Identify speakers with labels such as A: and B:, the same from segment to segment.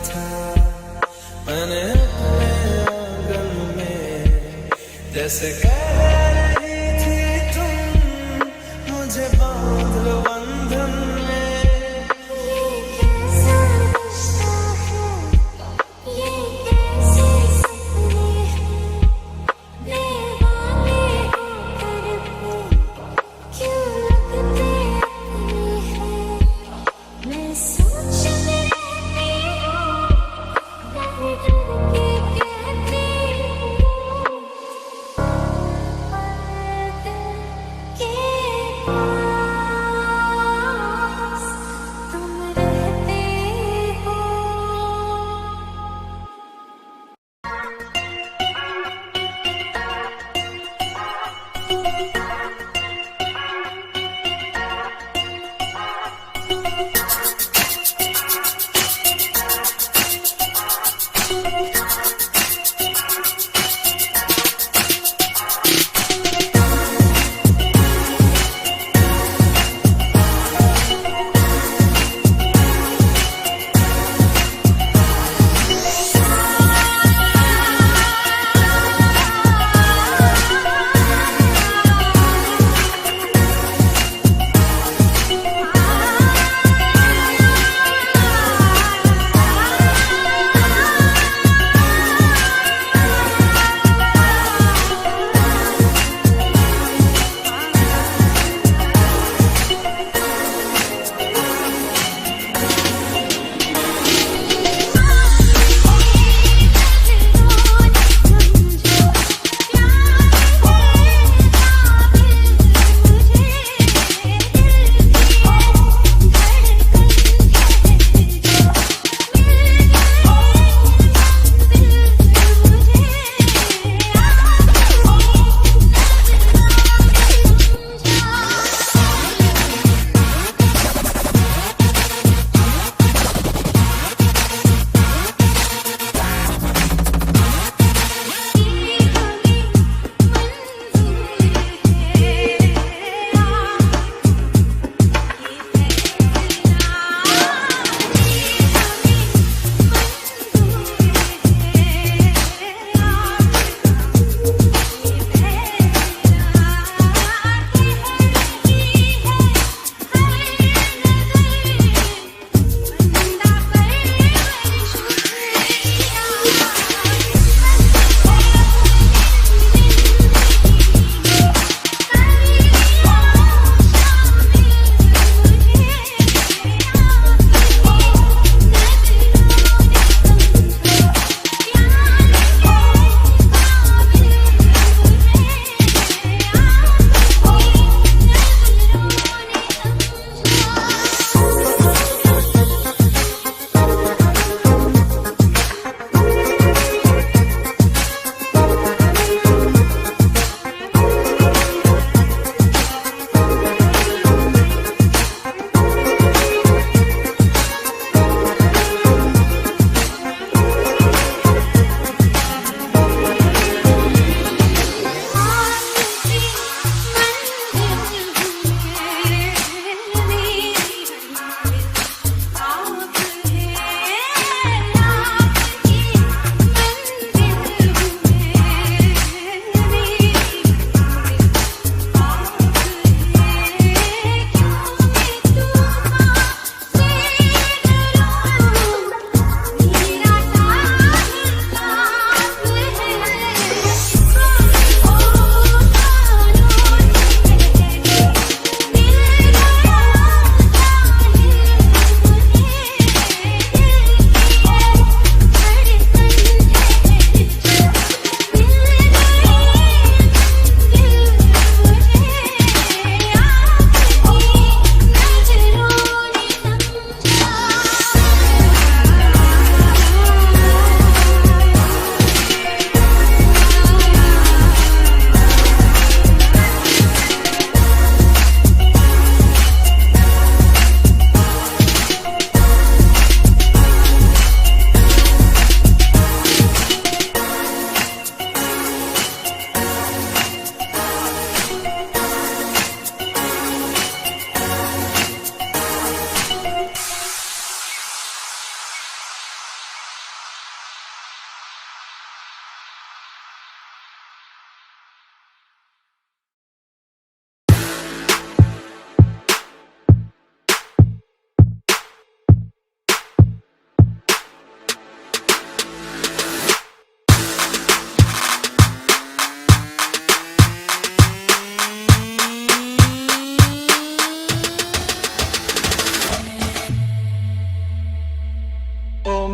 A: था मैंने अपने आंगन में, जैसे कह रही थी तुम मुझे बांध लो बंधन में।
B: ये कैसा रिश्ता है, ये कैसे सपने हैं, दीवाने होकर भी क्यों लगते अपने हैं। मैं सोचने रहती हूँ, डर डर के कहती हूँ,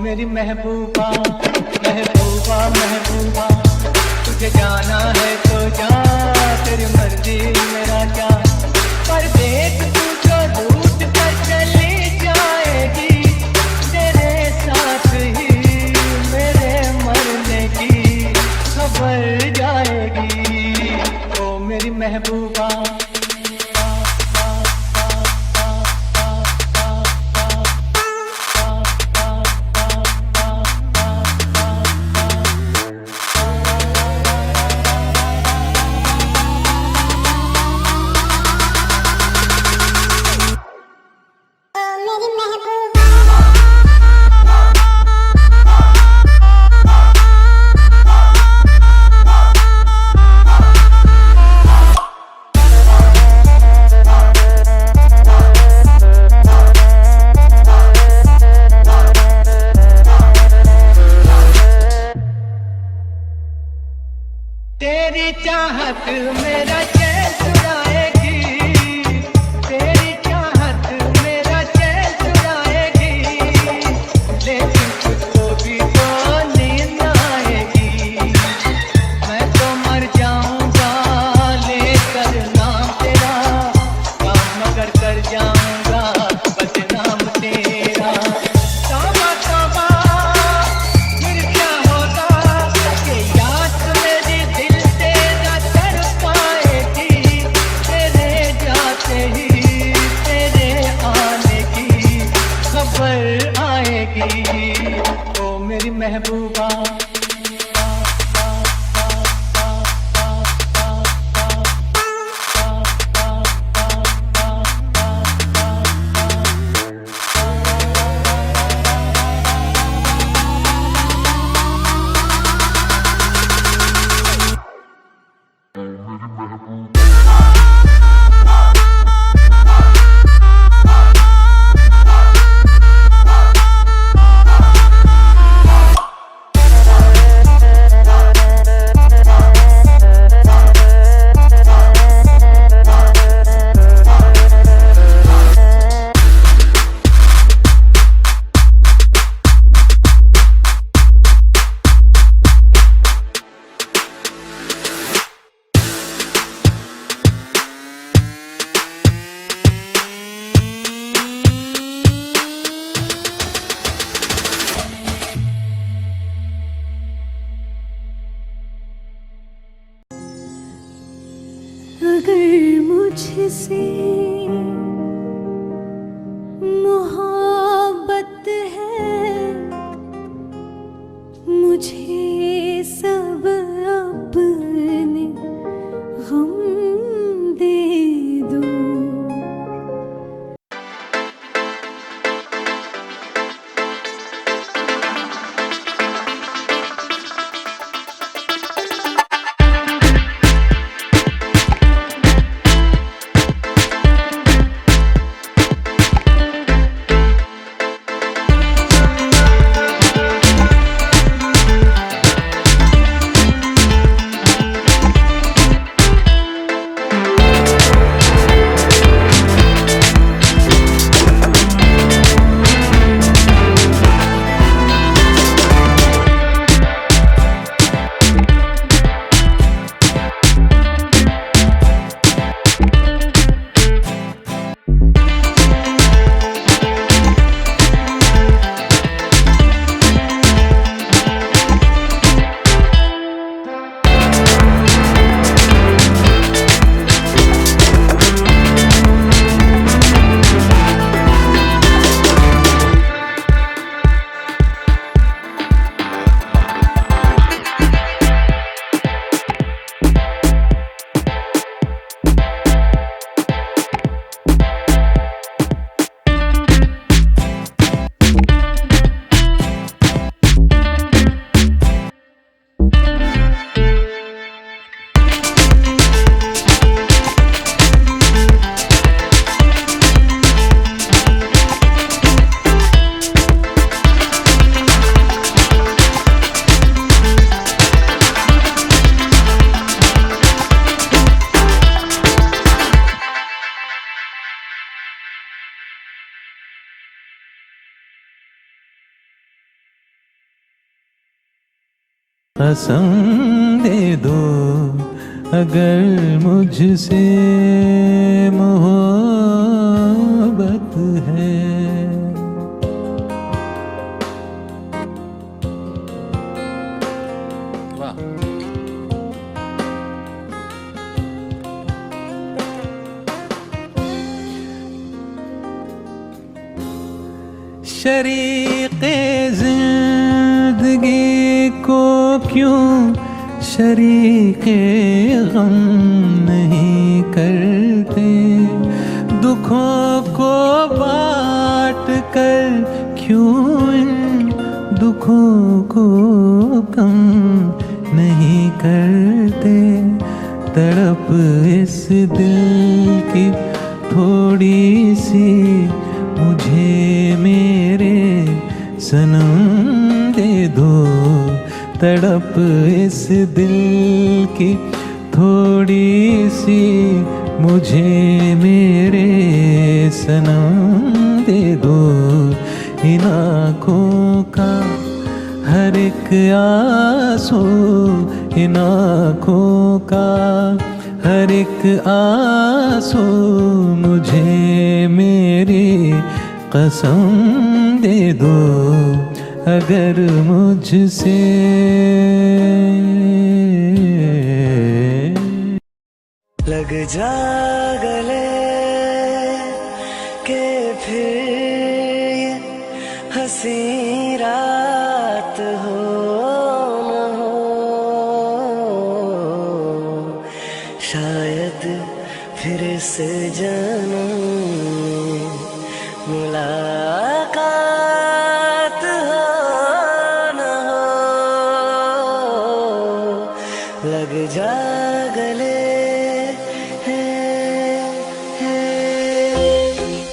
C: मेरी महबूबा महबूबा महबूबा, तुझे जाना है तो जा, तेरी मर्जी मेरा क्या। पर देख तू जो रूठ कर चली जाएगी, तेरे साथ ही मेरे मरने की खबर जाएगी। ओ मेरी महबूबा तेरी चाहत मेरा चैन चुराएगी, तेरी चाहत मेरा चैन चुराएगी, लेकिन तुझको भी तो नींद आएगी। मैं तो मर जाऊंगा लेकर नाम तेरा, काम मगर कर जाऊंगा बदनाम तेरा। तौबा तौबा फिर क्या होगा कि याद मेरी दिल से न कर पाएगी, तेरे जाते ही तेरे आने की खबर आएगी। ओ मेरी महबूबा
B: अगर मुझसे मोहब्बत है, मुझे सब अपने गम दे दो।
A: कसम दे दो अगर मुझसे मोहब्बत है। वाह। शरीके जिंदगी को क्यों शरीके गम नहीं करते, दुखों को बांट कर क्यों इन दुखों को कम नहीं करते। तड़प इस दिल की थोड़ी सी मुझे मेरे सनम दे दो, तड़प इस दिल की थोड़ी सी मुझे मेरे सनम दे दो। इन आँखों का हर एक आंसू, इन आँखों का हर एक आंसू मुझे मेरी कसम दे दो अगर मुझसे
D: लग जा गले के फिर ये हंसी रात हो न हो, शायद फिर से जन्म मुलाकात हो न हो। लग जा गले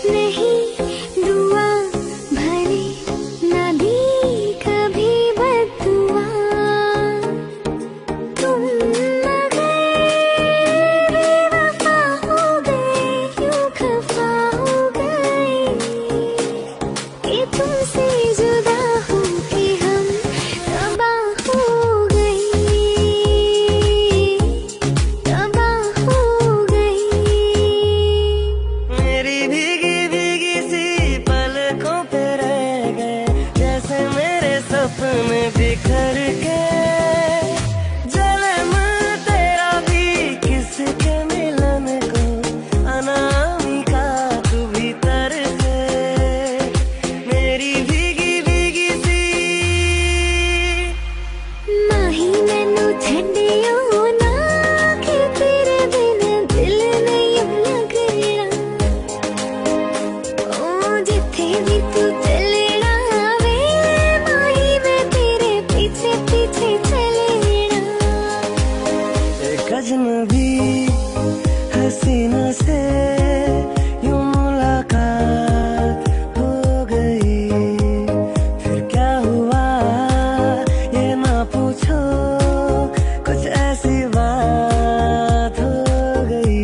B: नहीं दुआ भले ना दी कभी बददुआ, तुम मगर बेवफा हो गए, यूं खफा हो गए कि तुमसे जुदा हो के हम तबाह हो गए, तबाह हो गए।
D: मेरी भीगी भीगी सी पलकों पे रह गए जैसे मेरे सपने बिखर के। जन्म तेरा भी किसके मिलन को अनामिका तू भीतर से। मेरी भीगी भीगी सी
B: माही मैनू छड्डियो ना कि तेरे बिन दिल नहीं लगना, ओ जिथे भी तू चलना वे माही मैं तेरे पीछे पीछे चलना।
D: एक अजनबी हसीना से यूं मुलाकात हो गई, फिर क्या हुआ ये ना पूछो, कुछ ऐसी बात हो गई।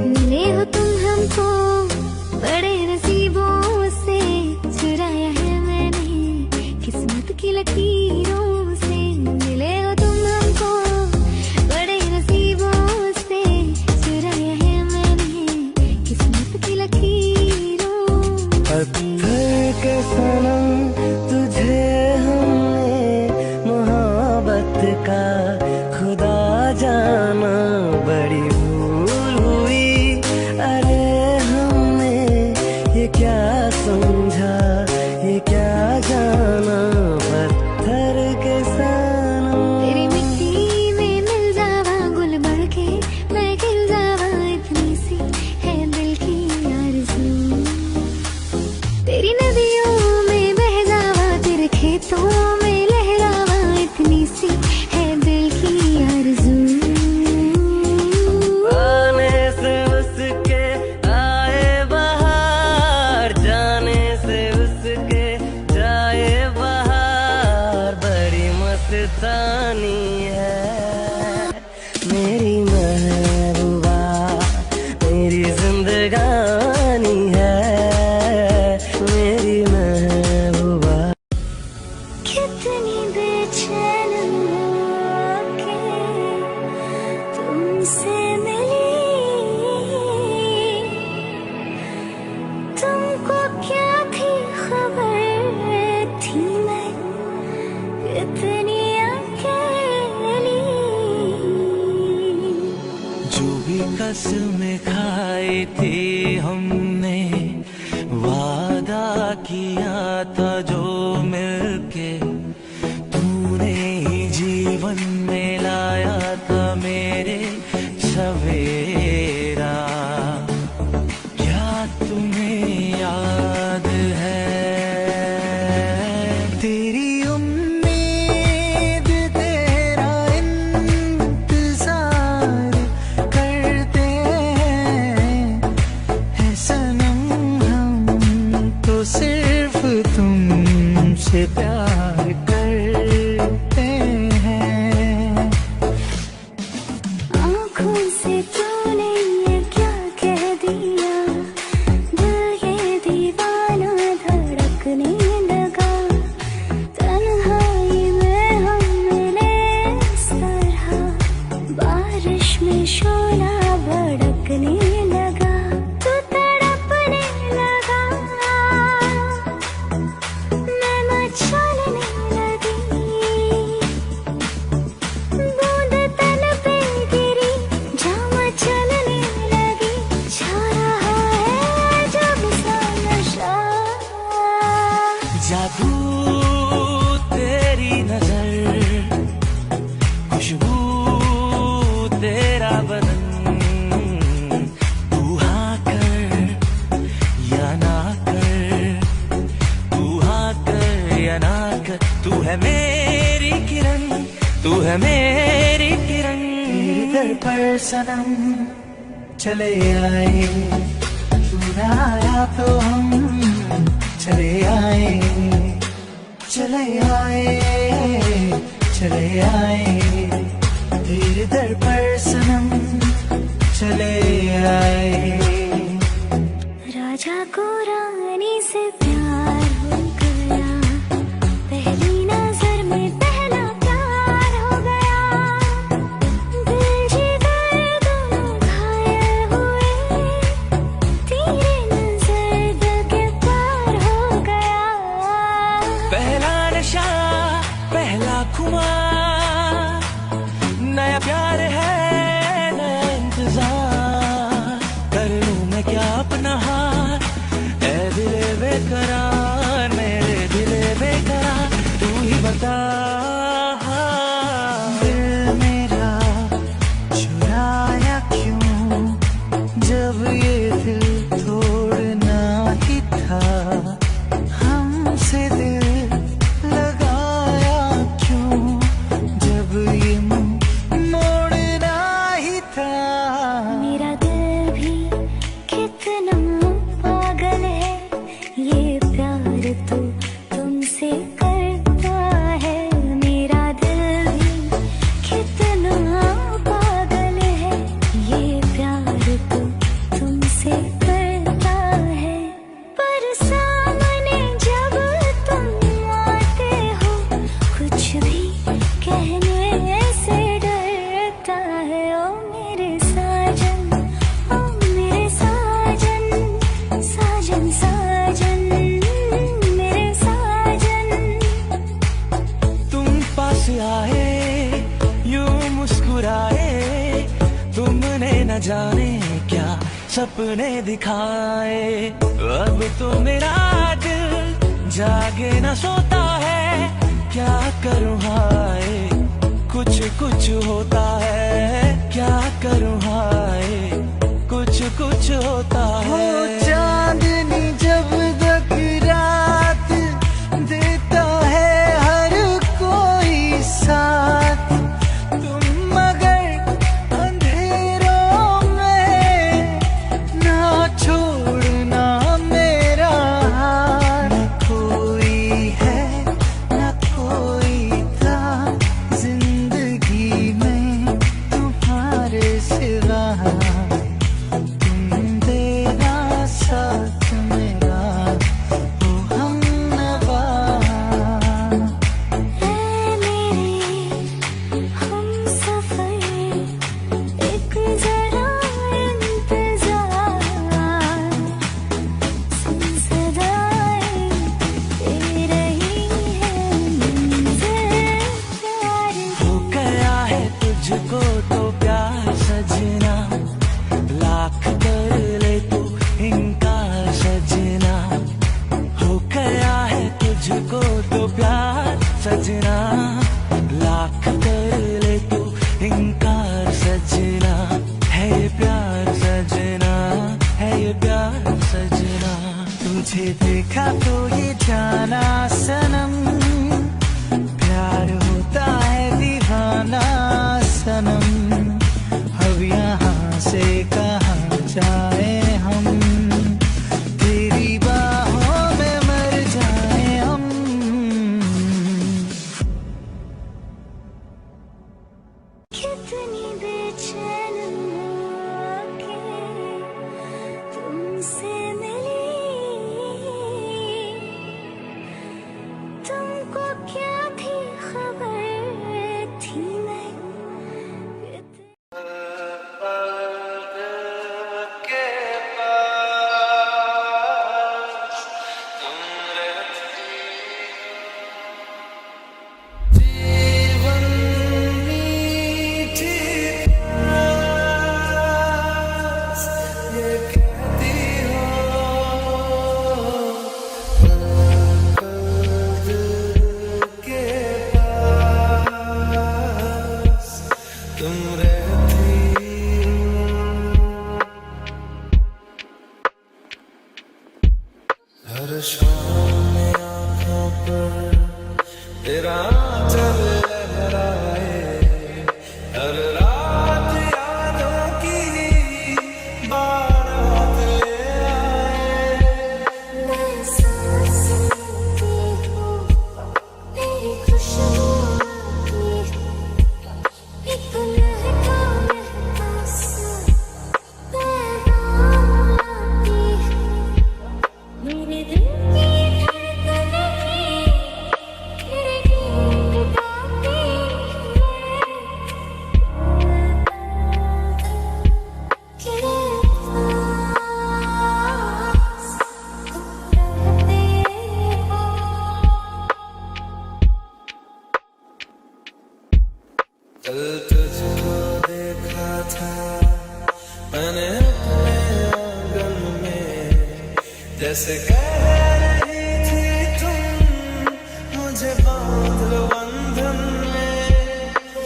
B: मिले हो तुम हमको बड़े नसीबों से, चुराया है मैंने किस्मत की लकीरों से। मिले हो तुम हमको बड़े नसीबों से, चुराया है मैंने किस्मत की लकीरों से।
D: पत्थर के सनम तुझे हमने मोहब्बत का खुदा जाना, बड़ी भूल हुई अरे हमने ये क्या समझा ये क्या जाना। पत्थर के सनम
B: तेरी मिट्टी में मिल जावा गुल बढ़ के मैं खिल जावा, इतनी सी है दिल की आरज़ू। तेरी नदियों में बह जावा, तेरे खेतों में लहरावा, इतनी सी है दिल की आरज़ू।
D: आने से उसके आए बहार, जाने से उसके जाए बहार, बड़ी मस्तानी है मेरी महबूबा, मेरी जिंदगानी है मेरी महबूबा।
B: कितनी बेचैन
D: कसमें खाई थी हमने, वादा किया था जो मिलके तूने ही जीवन में लाया था मेरे सवेरा। क्या तुम्हें याद है तेरी उम्मीद तेरा इंतजार करते हैं सनम, हम तो सिर्फ तुमसे प्यार करते हैं।
B: आँखों से तूने ये क्या कह दिया, दिल ये दीवाना धड़कने लगा। तन्हाई में हम मिले इस तरह, बारिश में शोला भड़कने लगा। तू तड़पने लगा, मैं मचलने लगी। बूंद तन पे गिरी, जामा चलने लगी। छा रहा है जब सा नशा।
D: जादू तेरी नजर, खुशबू तेरा बदन, तू हाँ कर या ना कर, तू हाँ कर या ना कर। तू है मेरी किरण, तू है मेरी किरण।
C: तेरे दर पर सनम चले आए, तू ना आया तो हम चले आए, चले आए, चले आए। तेरे दर पर सनम चले आए।
B: राजा को रानी से प्यार हो गया, पहली नजर में पहला प्यार हो गया। दिल जिगर दोनों घायल हुए, तेरे नजर दिल के पार हो गया।
D: पहला नशा पहला खुमार, नया प्यार है नया इंतजार। कर लूं मैं क्या अपना हार, ऐ दिले बेकरार, मेरे दिले बेकरार। तू ही बता
C: दिल मेरा चुराया क्यों, जब ये दिल तोड़ना ही था। हमसे दिल लगाया क्यों, जब ये मुंह मोड़ना ही था।
B: मेरा दिल भी कितना पागल है, ये प्यार तो तुमसे करता है। मेरा दिल भी कितना पागल है, ये प्यार तो तुमसे करता है। पर सामने जब तुम आते हो, कुछ भी कहने से डरता है। ओ मेरे साजन, ओ मेरे साजन, साजन साजन, मेरे साजन।
D: तुम पास आए यूं मुस्कुराए, तुमने न जाने क्या सपने दिखाए। अब तो मेरा दिल जागे न सोता है, क्या करूं हाय कुछ कुछ होता है। क्या करूं हाय कुछ कुछ होता
C: हो
D: है।
C: चांदनी जब तक रात देता है हर कोई साथ, तुम मगर अंधेरों में ना छोड़ना मेरा हाथ। न कोई है न कोई था जिंदगी में तुम्हारे सिवा, तुम देना साथ सजना, लाख कर ले तू इनकार सजना, है ये प्यार सजना, है ये प्यार सजना। तुझे देखा तो ये जाना सनम, प्यार होता है दीवाना सनम। अब यहाँ से कहाँ जाए हम, तेरी बाहों में मर जाए हम।
B: कितनी बेचैन होके तुमसे मिली, तुमको क्या थी खबर थी मैं
A: हर शाम आँखों पर तेरा चल लहराए, हर रात यादों की बारात ले आए।
B: मैं सांस लेती हूँ, तेरी खुशबू आती है, एक महका महका सा पैगाम लाती है। मेरे दिल की धड़कन भी तेरे गीत गाती है, के पास तुम रहते हो।
A: कल तुझको देखा था मैंने अपने आंगन में, जैसे कह रही थी तुम मुझे बांध लो बंधन में।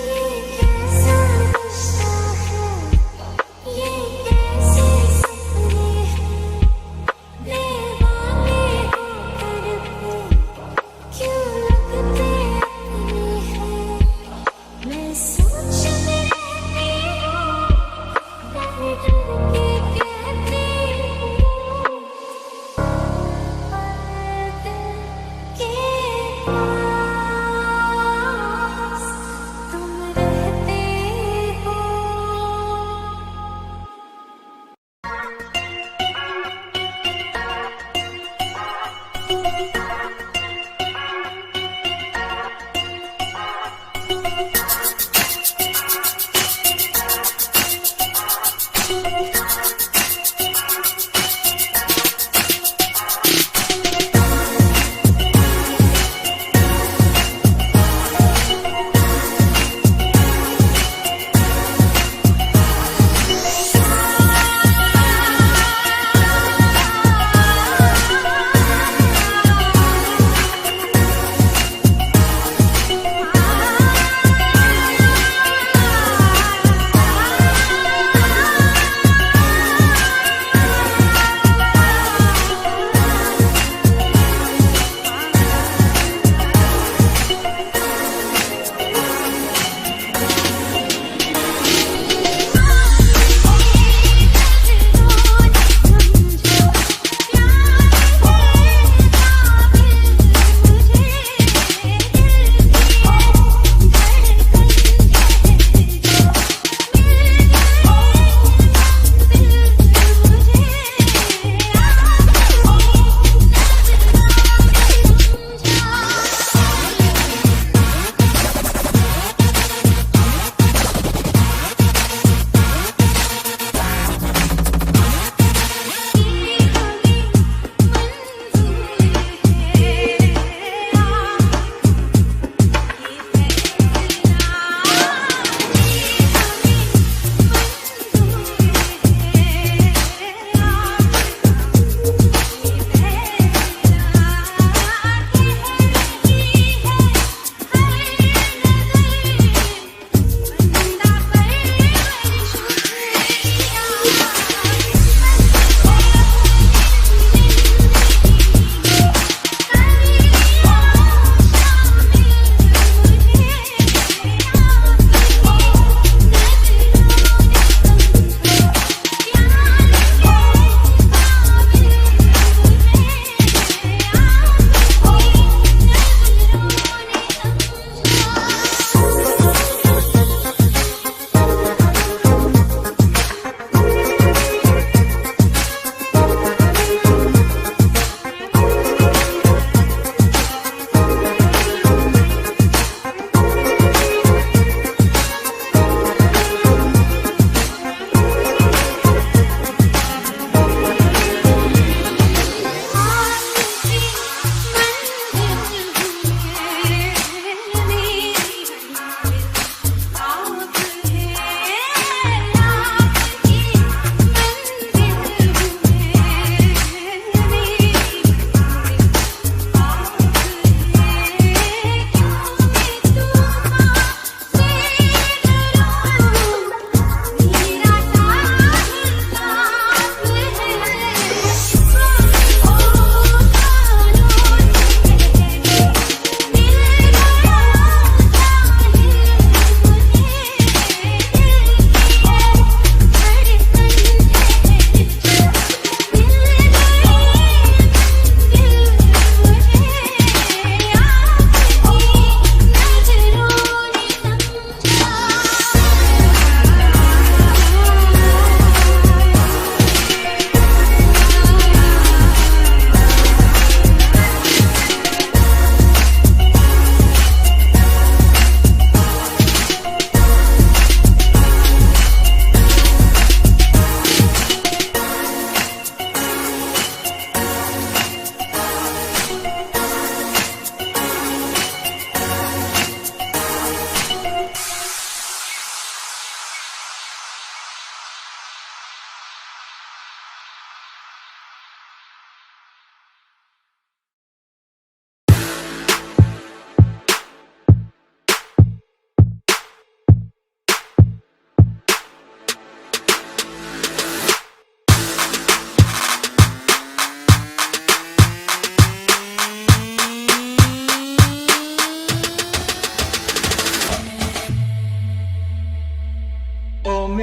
B: ये कैसा रिश्ता है, ये कैसे सपने हैं, दीवाने होकर भी क्यों लगते अपने हैं। मैं सोच में रहती हूँ, डर डर के कहती हूँ, के पास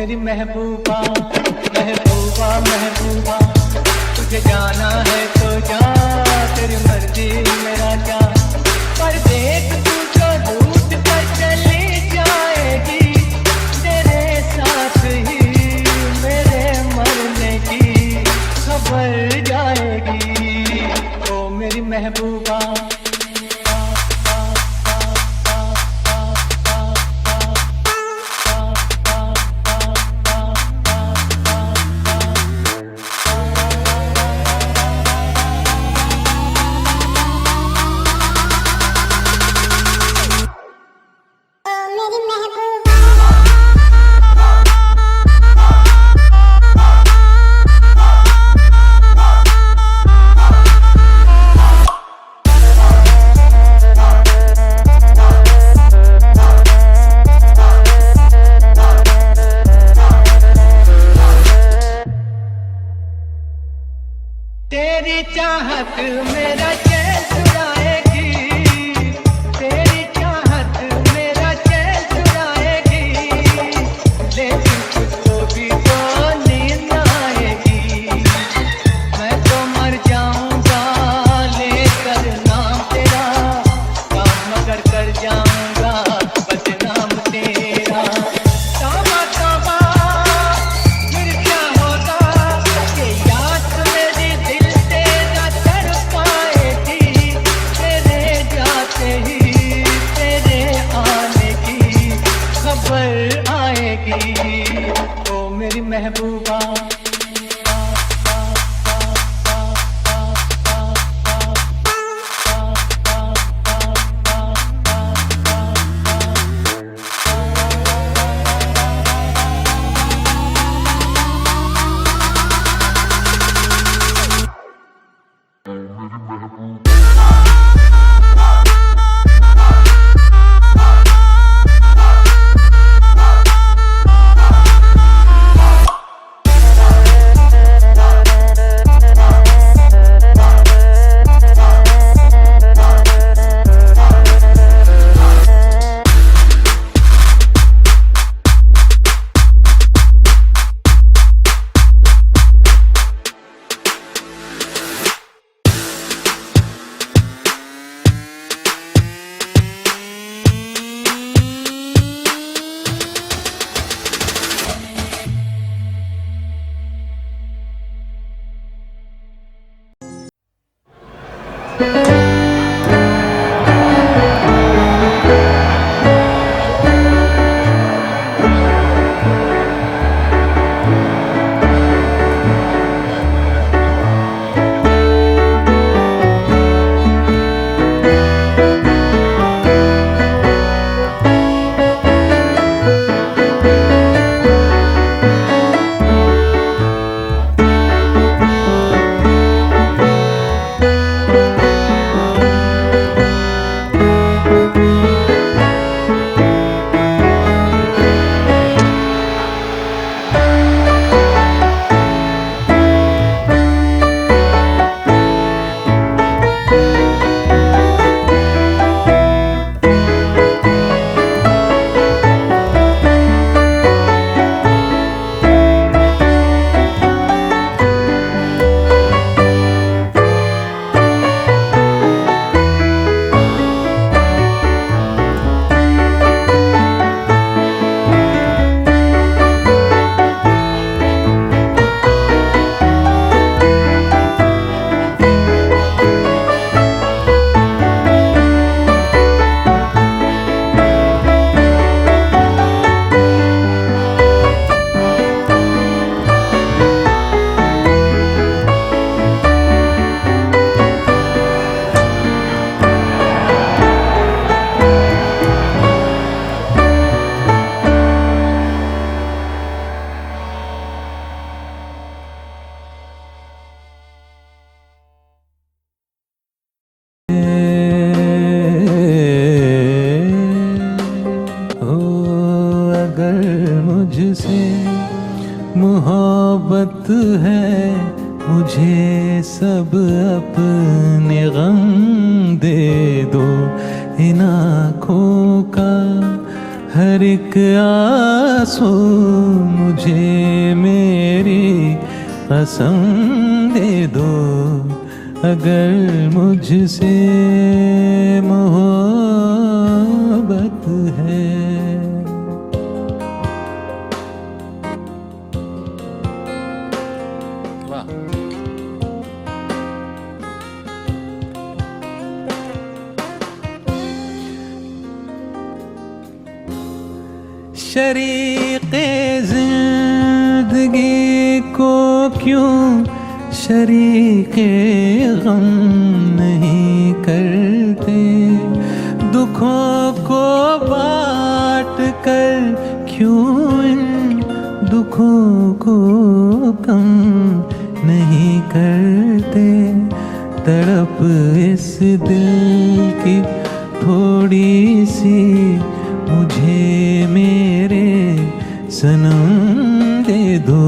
C: मेरी महबूबा महबूबा महबूबा, तुझे जाना है तो जा, तेरी मर्जी मेरा क्या। पर देख तू जो रूठ कर चली जाएगी, तेरे साथ ही मेरे मरने की खबर जाएगी। ओ मेरी महबूबा तेरी चाहत मेरा चैन चुराएगी, तेरी चाहत मेरा चैन चुराएगी, लेकिन तुझको भी तो नींद आएगी। मैं तो मर जाऊंगा लेकर नाम तेरा, काम मगर कर जाऊंगा बदनाम तेरा। तौबा तौबा फिर क्या होगा, ये याद मेरी दिल तेरा तड़पाएगी, तेरे जाते ही तेरे आने की खबर आएगी। ओ मेरी महबूबा मोहब्बत है मुझे सब अपने गम दे दो, इन आँखों का हर एक आंसू मुझे मेरी कसम दे दो, अगर मुझसे मोहब्बत है। वाह। शरीके जिंदगी को क्यों शरीके गम नहीं करते, दुखों को बांट कर क्यों इन दुखों को कम नहीं करते। तड़प इस दिल की थोड़ी सी मुझे मेरे सनम दे दो,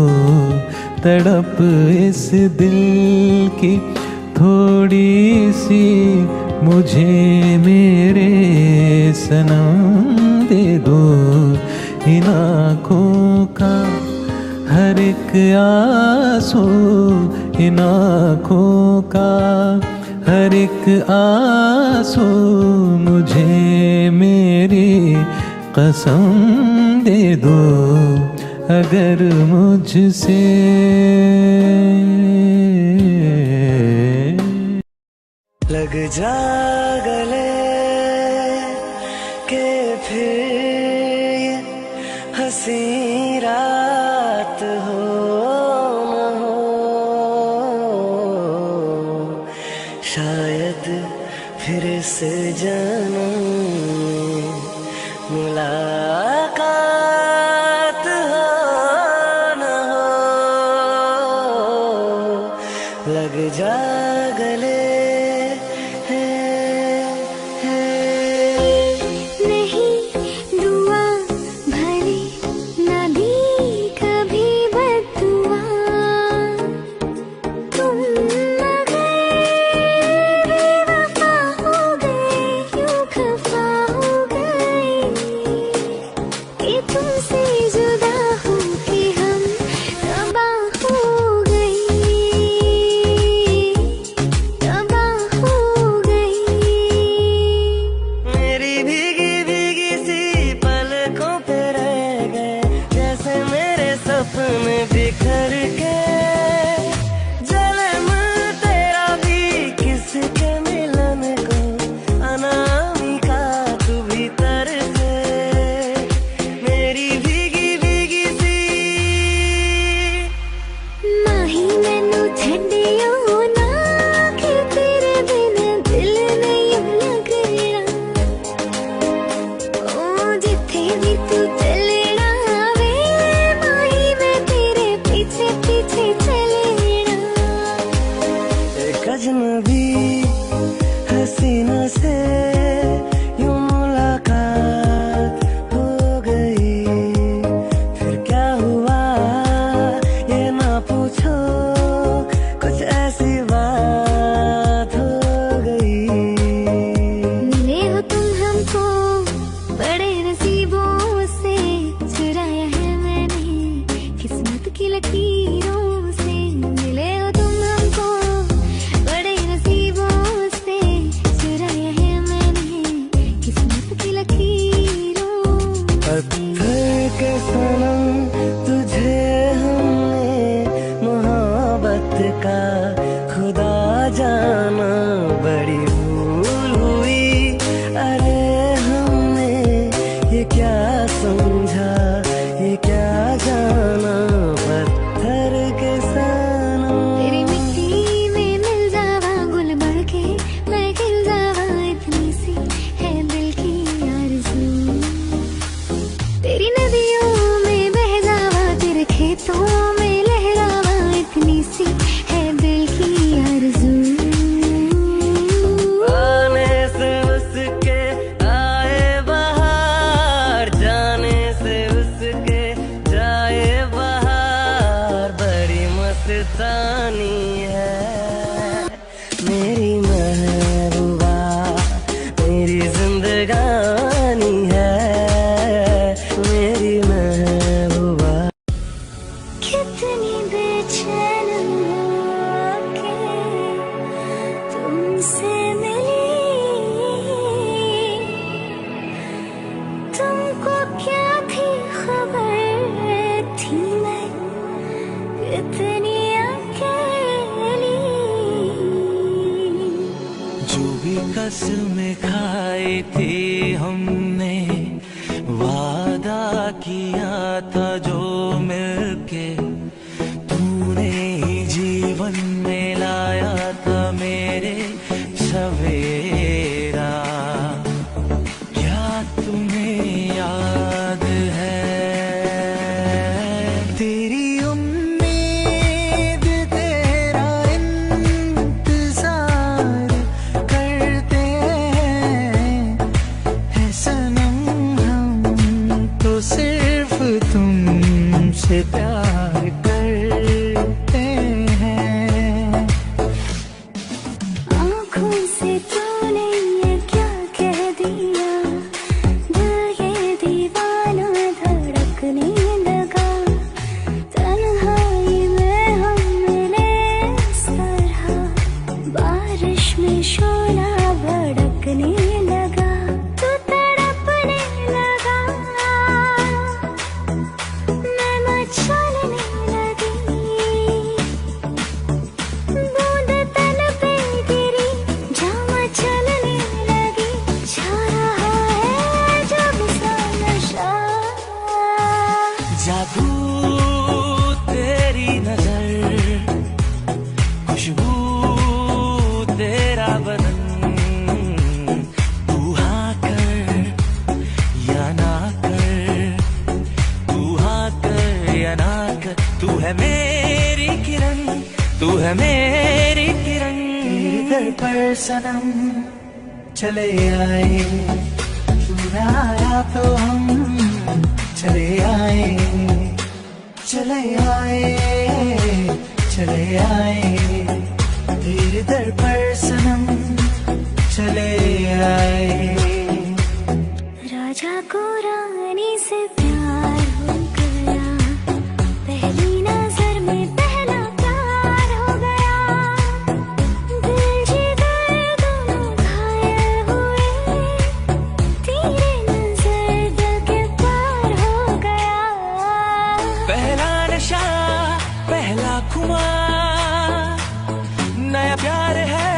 C: तड़प इस दिल की थोड़ी सी मुझे मेरे सनम दे दो। इन आँखों का हर एक आंसू, इन आँखों का हर एक आंसू मुझे मेरी कसम दे दो, अगर मुझसे
D: लग जा गले के फिर ये हंसी रात हो न हो, शायद फिर इस जन्म में मुलाकात हो न हो। लग जा गले
B: नहीं दुआ भरी न दी कभी बददुआ, तुम मगर बेवफा हो गए, यूं खफा हो गए कि तुमसे जुदा हो के हम तबाह हो गए, तबाह हो गए।
D: मेरी भीगी भीगी सी पलकों पे रह गए, जैसे मेरे सपने बिखर के। जन्म तेरा भी किसके मिलन को, अनामिका तू भीतर से। मेरी भीगी भीगी सी
B: माही मैनू छड्डियो ना कि तेरे बिन दिल नहीं लगना, ओ जिथे भी तू चलना वे माही मैं तेरे पीछे पीछे चलना।
D: एक अजनबी हसीना से यूं मुलाकात हो गई, फिर क्या हुआ ये ना पूछो, कुछ ऐसी बात हो गई।
B: मिले हो तुम हमको बड़े नसीबों से, चुराया है मैंने किस्मत की लकीरों से। मिले हो तुम हमको बड़े नसीबों से, चुराया है मैंने किस्मत की लकीरों से।
D: पत्थर के सनम तुझे हमने मोहब्बत का खुदा जाना, बड़ी भूल हुई। अरे हमने ये क्या समझा, ये क्या जाना। पत्थर के सनम
B: तेरी मिट्टी में मिल जावा गुल बढ़ के, मैं खिल जावा, इतनी सी है दिल की आरज़ू। तेरी नदियों में बह जावा, तेरे खेतों में लहरावा, इतनी सी है दिल की आरज़ू।
D: आने से उसके आए बहार, जाने से उसके जाए बहार। बड़ी मस्तानी है मेरी महबूबा, मेरी जिंदगानी है।
A: कसमें खाई थी हमने, वादा किया था जो मिलके तूने ही जीवन में लाया था मेरे सवेरा। क्या तुम्हें याद है
C: तेरी उम्मीद तेरा इंतजार करते हैं सनम, हम तो सिर्फ तुमसे प्यार करते हैं।
B: आँखों से तूने ये क्या कह दिया, दिल ये दीवाना धड़कने लगा। तन्हाई में हम मिले इस तरह, बारिश में शोला भड़कने लगा। तू तड़पने लगा, मैं मचलने लगी। बूंद तन पे गिरी, जामा चलने लगी। छा रहा है जब सा नशा,
A: जादू तेरी नजर, खुशबू तेरा बदन, तू हाँ कर या ना कर, तू हाँ कर या ना कर। तू है मेरी किरण, तू है मेरी किरण।
C: तेरे दर पर सनम चले आए, तू ना आया तो हम चले आए, चले आए, चले आए। तेरे दर पर सनम चले आए।
B: राजा को रानी से प्यार हो गया, पहली नजर में पहला प्यार हो गया। दिल जिगर दोनों घायल हुए, तेरे नजर दिल के पार हो गया।
A: पहला नशा पहला खुमार, नया प्यार है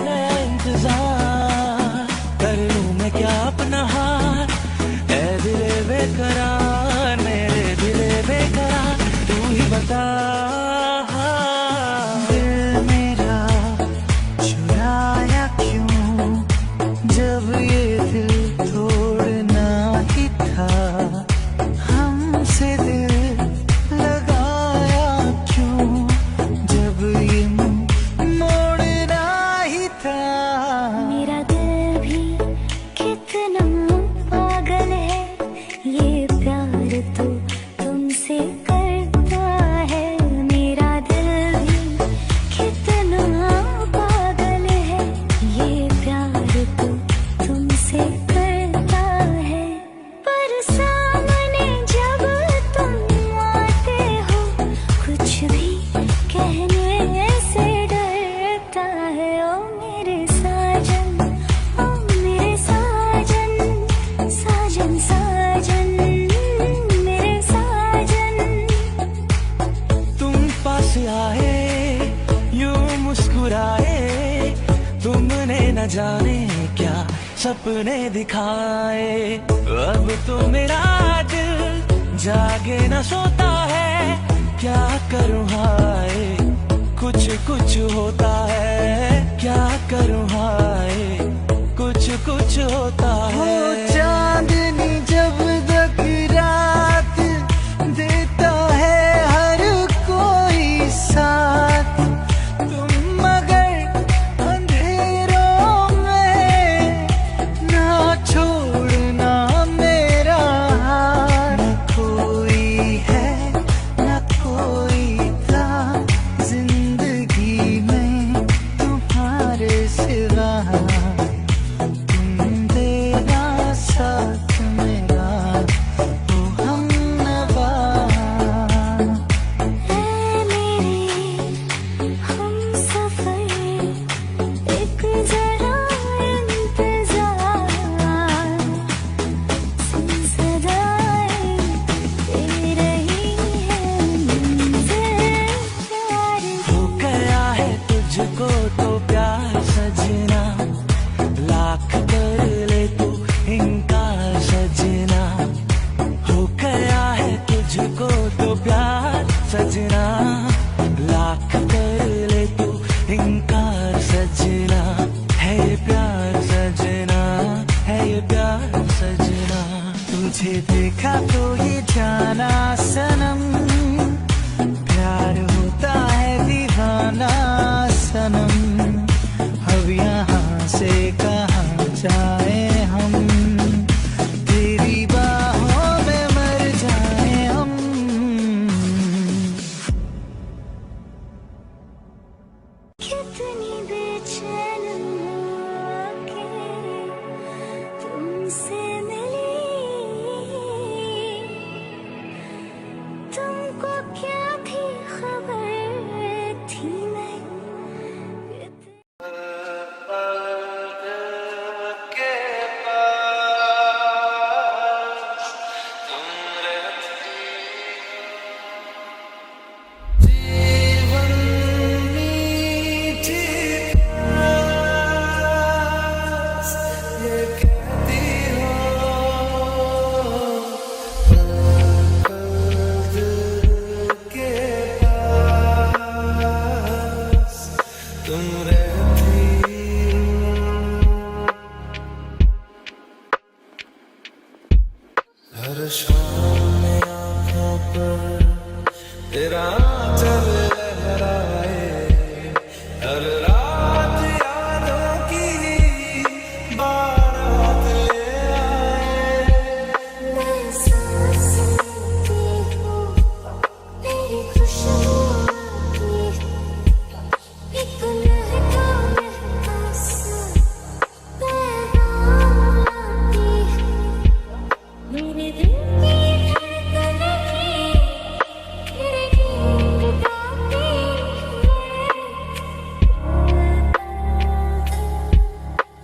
A: नया इंतजार। कर लूं मैं क्या अपना हार, ऐ दिले बेकरार, मेरे दिले बेकरार। तू ही बता
C: दिल मेरा चुराया क्यों, जब ये दिल तोड़ना ही था। हमसे दिल लगाया क्यों, जब ये मुंह मोड़ना ही था।
B: मेरा दिल भी कितना पागल है, ये प्यार तो तुमसे करता है। मेरा दिल भी कितना पागल है, ये प्यार तो तुमसे करता है। पर सामने जब तुम आते हो, कुछ भी कहने से डरता है। ओ मेरे साजन, ओ मेरे साजन, साजन साजन, मेरे साजन।
A: तुम पास आए यूं मुस्कुराए, तुमने न जाने क्या सपने दिखाए। अब तो मेरा दिल जागे न सोता है, क्या करूं हाय कुछ कुछ होता है। क्या करूं हाय कुछ कुछ होता
C: वो
A: है।
C: चांदनी जब तक रात देता है हर कोई साथ, तुम मगर अंधेरों में ना छोड़ना मेरा हाथ। न कोई है न कोई था जिंदगी में तुम्हारे सिवा, तुम देना तुझे देखा तो ये जाना सनम, प्यार होता है दीवाना सनम। अब यहाँ से कहाँ जाए हम, तेरी बाहों में मर जाए हम।
B: कितनी बेचैन आँखें तुमसे तुमको क्या थी खबर थी नहीं।
A: हर शाम में आँखों पर तेरा चल लहराए, हर रात यादों की बारात ले आए।
B: मैं सांस लेती हूँ तेरी खुशबू आती है, एक लहका लहका सा पैगाम लाती है। मेरे दिल की धड़कन फिर गीत गाती है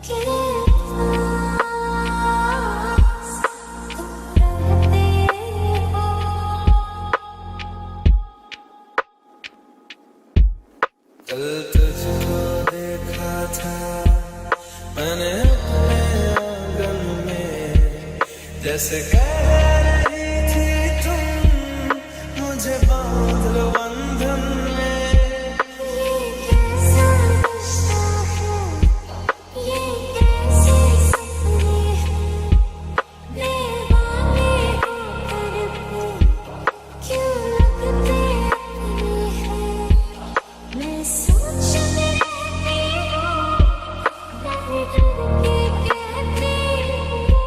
B: कि पास तुम रहते हो।
A: कल तुझको देखा था मैंने अपने आंगन में, जैसे कह रही थी तुम मुझे बांध लो बंधन में।
B: ये कैसा रिश्ता है, ये कैसे सपने हैं, दीवाने होकर भी क्यों लगते अपने हैं। मैं सोच में रहती हूँ, डर डर के कहती हूँ।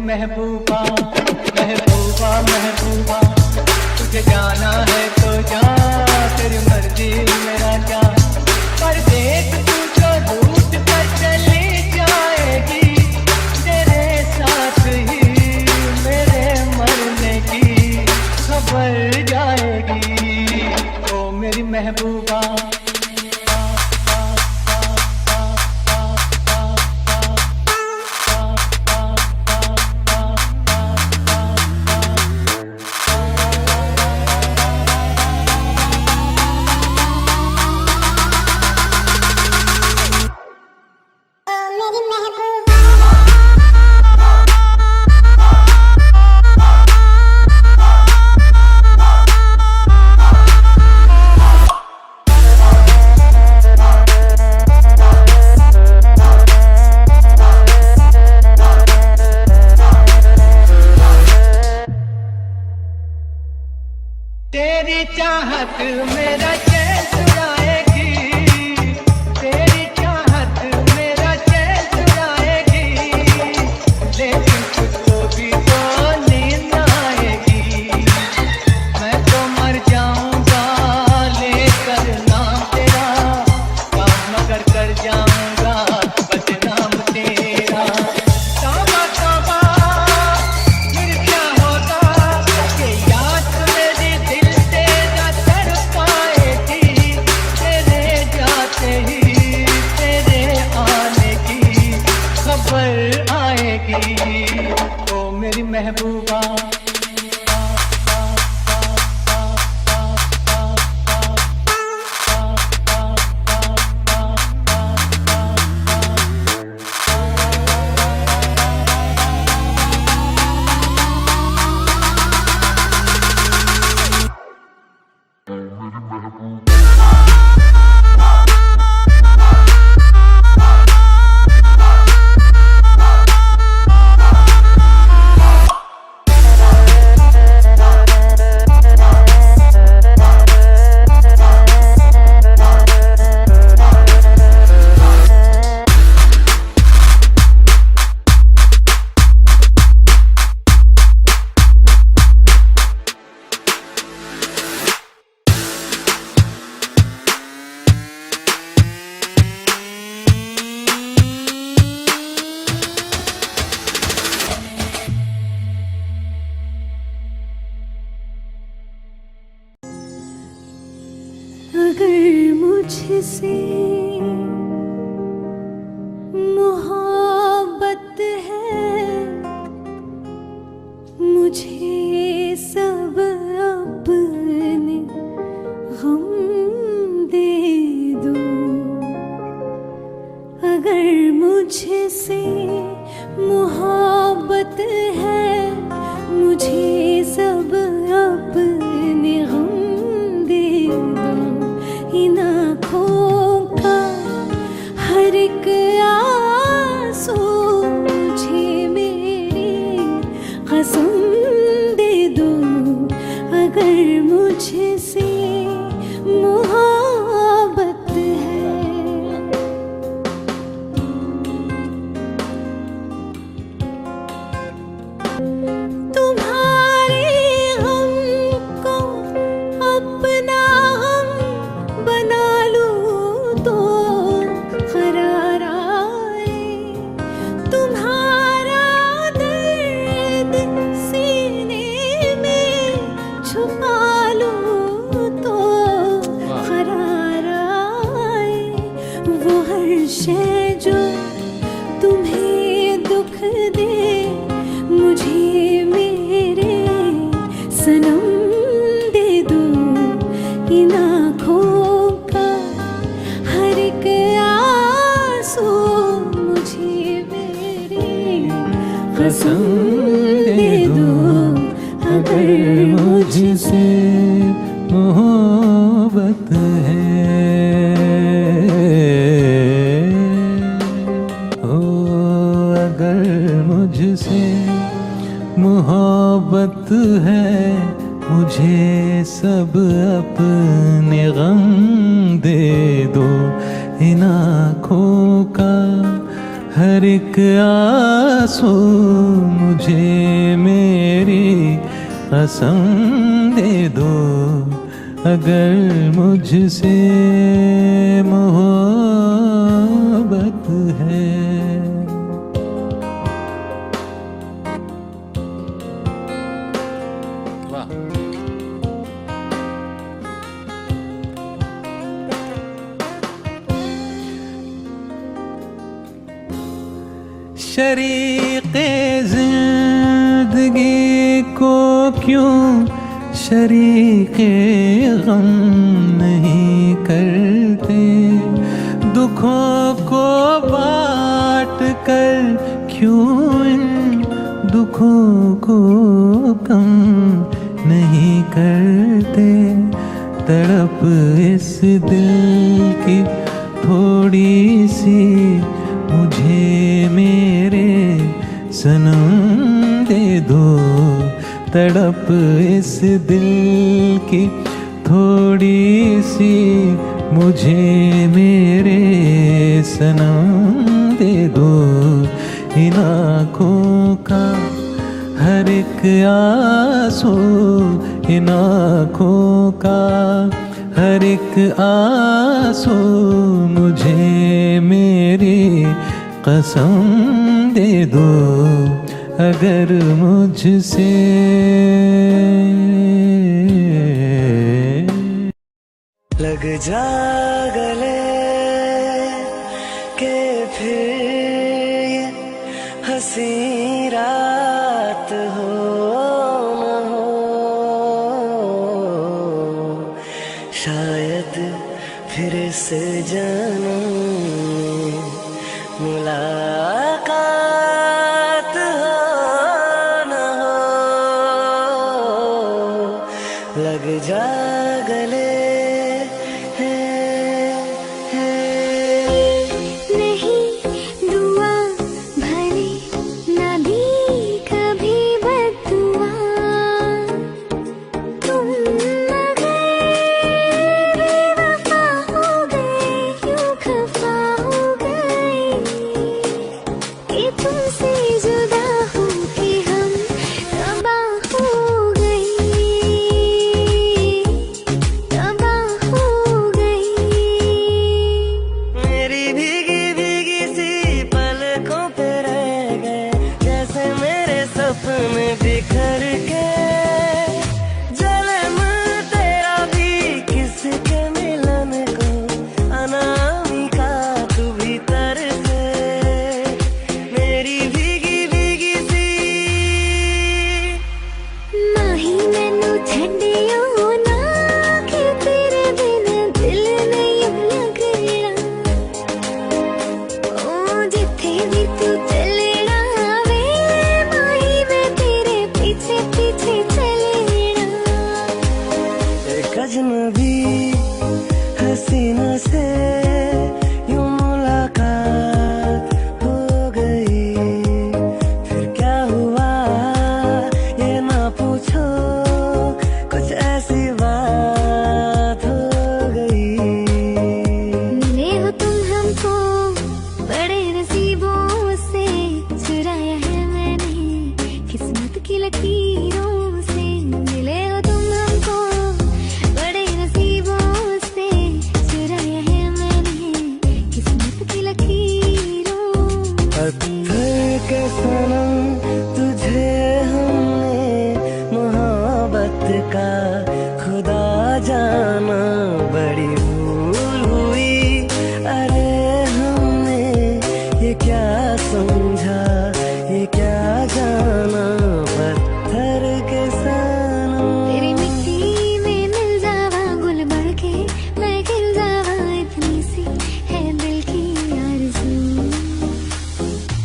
C: महबूबा महबूबा महबूबा, तुझे जाना है तो जा, तेरी मर्जी मेरा क्या। पर देख तू जो रूठ कर चली जाएगी, तेरे साथ ही मेरे मरने की खबर जाएगी। ओ मेरी महबूबा तेरी चाहत मेरा चैन चुराएगी, तेरी चाहत मेरा चैन चुराएगी, लेकिन तुझको भी तो नींद आएगी। मैं तो मर जाऊंगा लेकर नाम तेरा, काम मगर कर जाऊंगा बदनाम तेरा। तौबा तौबा फिर क्या होगा कि याद मेरी दिल से न तड़पाएगी, तेरे जाते ही तेरे आने की खबर आएगी। ओ मेरी महबूबा
B: अगर मुझसे मोहब्बत है, मुझे सब अपने गम दे दो। अगर मुझसे मोहब्बत है, मुझे सब अपने गम दे दो। इन आँखों का हर एक आंसू मुझे मेरी कसम दे दो। अगर मुझसे मोहब्बत है, तुम्हारे गम को अपना हम बना लूं तो करार आए। तुम्हारा दर्द सीने में छुपा लूं तो करार आए। वो हर शय जो तुम्हें दुख दे, मुझे मेरे सनम दे दो। इन आँखों का हर एक आंसू मुझे मेरी कसम दे दो।
C: अगर मुझसे मोहब्बत है, ओ अगर मुझसे मोहब्बत है, मुझे सब अपने गम दे दो। इन आँखों का हर एक आंसू मुझे मेरी कसम दे दो, अगर मुझसे मोहब्बत है। शरीके जिंदगी को क्यों शरीके गम नहीं करते, दुखों को बांट कर क्यों इन दुखों को कम नहीं करते। तड़प इस दिल की थोड़ी सी मुझे मेरे सनम दे दो, तड़प इस दिल की थोड़ी सी मुझे मेरे सनम दे दो। इन आँखों का हर एक आंसू, इन आँखों का हर एक आंसू मुझे मेरी कसम दे दो, अगर मुझसे
D: लग जा गले के फिर ये हंसी रात हो न हो, शायद फिर से जन्म मुलाकात हो न हो। लग जा गले
B: नहीं दुआ भले ना दी कभी बददुआ, तुम मगर बेवफा हो गए, यूं खफा हो गए कि तुमसे जुदा हो के हम तबाह हो गए, तबाह हो गए।
D: मेरी भीगी भीगी सी पलकों पे रह गए, जैसे मेरे सपने बिखर के। जन्म तेरा भी किसके मिलन को, अनामिका तू भीतर से। मेरी भीगी भीगी सी
B: माही मैनू छड्डियो ना कि तेरे बिन दिल नहीं लगना, ओ जिथे भी तू चलना वे माही मैं तेरे पीछे पीछे चलना।
D: एक अजनबी हसीना से यूं मुलाकात हो गई, फिर क्या हुआ ये ना पूछो, कुछ ऐसी बात हो गई।
B: मिले हो तुम हमको बड़े नसीबों से, चुराया है मैंने किस्मत की लकीरों से। मिले हो तुम हमको बड़े नसीबों से, चुराया है मैंने किस्मत की लकीरों।
D: पत्थर के सनम तुझे हमने मोहब्बत का खुदा जाना, बड़ी भूल हुई अरे हमने ये क्या समझा, ये क्या जाना। पत्थर के सनम
B: तेरी मिट्टी में मिल जावा गुल बढ़ के मैं खिल जावा, इतनी सी है दिल की आरज़ू।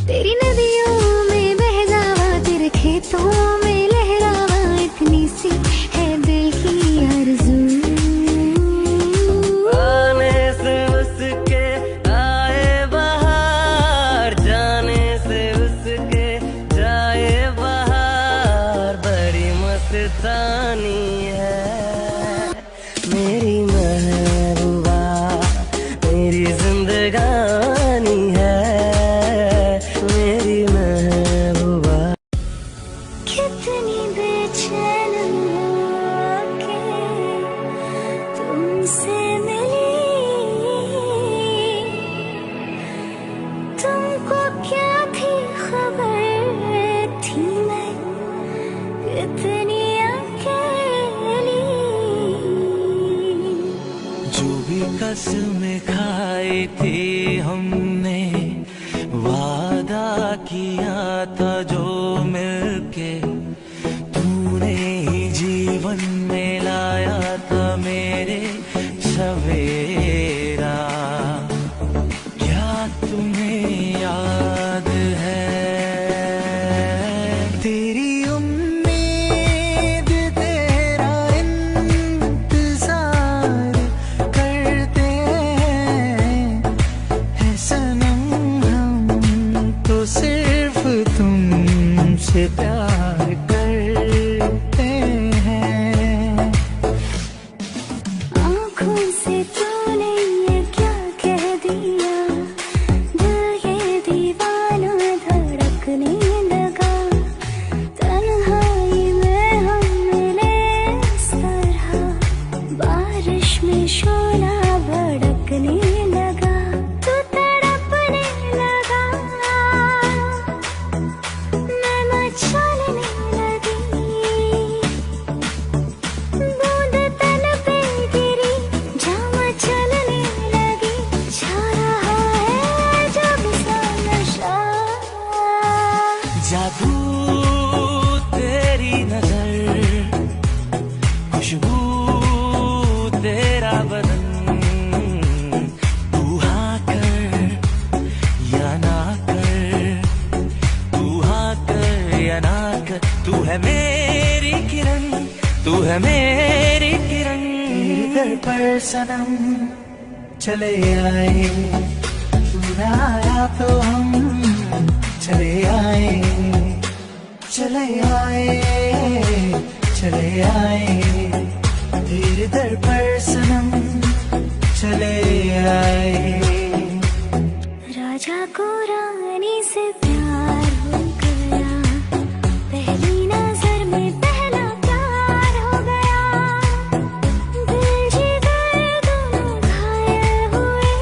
B: तेरी नदियों में बह जावा, तेरे खेतों में लहरावा, इतनी सी है दिल की आरज़ू।
A: कसमें खाई थी हमने, वादा किया था जो मिलके, तूने ही जीवन में लाया था मेरे सवेरा। क्या तुम्हें याद है
C: तेरी उम्मीद तेरा इंतजार करते हैं सनम, हम तो सिर्फ तुमसे प्यार करते हैं।
B: आँखों से तूने ये क्या कह दिया, दिल ये दीवाना धड़कने लगा। तन्हाई में हम मिले इस तरह, बारिश में शोला भड़कने लगा। तू तड़पने लगा, मैं मचलने लगी। बूंद तन पे गिरी, जाम चलने लगी। छा रहा है जब सा नशा।
A: जादू तेरी नजर, खुशबू तेरा बदन, तू हाँ कर या ना कर, तू हाँ कर या ना कर, तू है मेरी किरण, तू है मेरी किरण।
C: तेरे दर पर सनम चले आए, तू न आया तो हम चले आए, चले आए, चले आए। तेरे दर पर सनम चले आए।
B: राजा को रानी से प्यार हो गया, पहली नजर में पहला प्यार हो गया। दिल जिगर दोनों घायल हुए,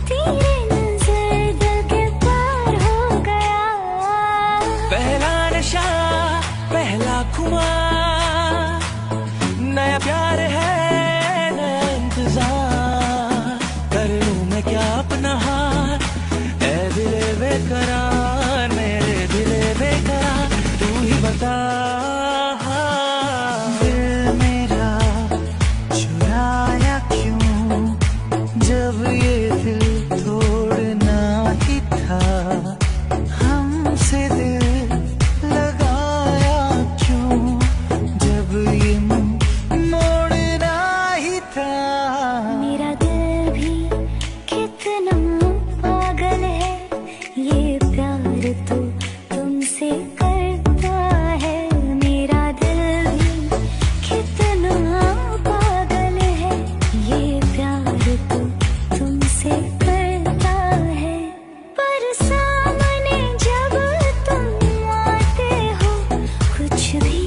B: तेरे नजर दिल के पार हो गया।
A: पहला नशा पहला खुमार, नया प्यार है नया इंतजार। कर लूं मैं क्या अपना हार, ऐ दिले बेकरार, मेरे दिले बेकरार, तू ही बता।
C: दिल मेरा चुराया क्यों, जब ये दिल तोड़ना ही था। हमसे दिल लगाया क्यों, जब ये मोड़ना ही था।
B: मेरा दिल भी कितना पागल है, ये प्यार तो तुमसे करता है। मेरा दिल भी कितना पागल है, ये प्यार तो तुमसे करता है। पर सामने जब तुम आते हो, कुछ भी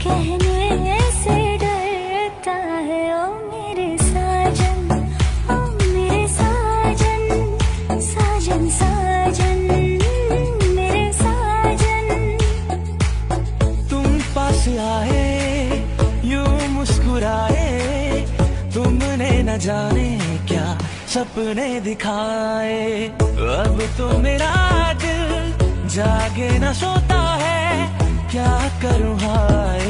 B: कहने से डरता है। ओ मेरे साजन, ओ मेरे साजन, साजन साजन, मेरे साजन।
A: तुम पास आए यूं मुस्कुराए, तुमने न जाने क्या सपने दिखाए। अब तो मेरा दिल जागे न सोता है, क्या करूं हाय,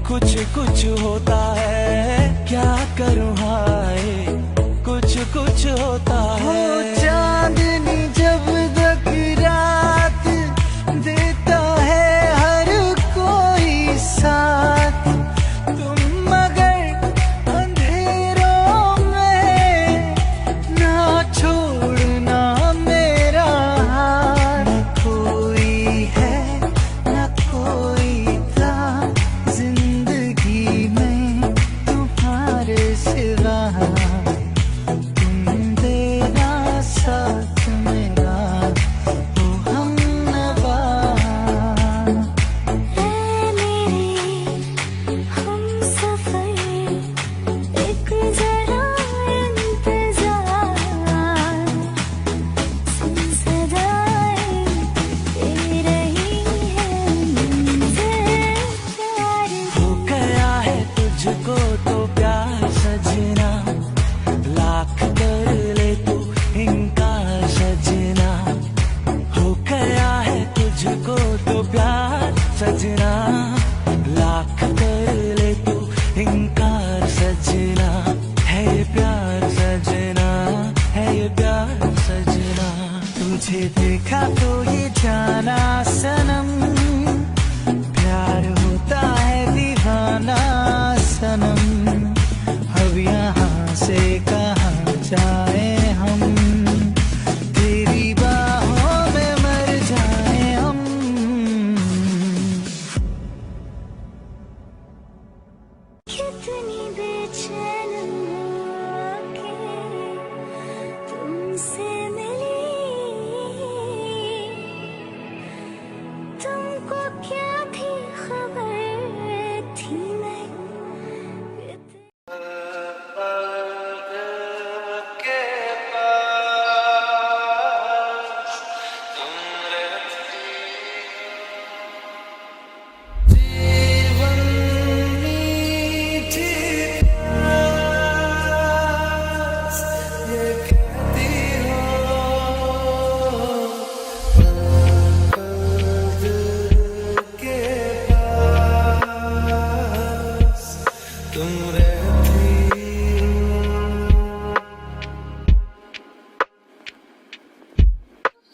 A: कुछ कुछ होता है। क्या करूं हाय, कुछ कुछ होता
C: हो
A: है।
C: चांदनी जब तक रात देता है हर कोई साथ, तुम मगर अंधेरों में ना छोड़ना मेरा हाथ। न कोई है न कोई था जिंदगी में तुम्हारे सिवा। तुम देना साथ मेरा, ओ हमनवा।
B: ऐ मेरे हमसफर, एक जरा इंतजार, सुन सदाएं दे रही है मंज़िल प्यार।
A: हो गया है तुझको तो प्यार सजना, सजना, लाख कर ले तू इनकार सजना, है ये प्यार सजना, है ये प्यार सजना।
C: तुझे देखा तो ये जाना सनम, प्यार होता है दीवाना सनम। अब यहाँ से कहाँ जाए हम, तेरी बाहों में मर जाए हम।
B: कितनी बेचैन होके तुमसे मिली, तुमको क्या थी खबर थी नहीं।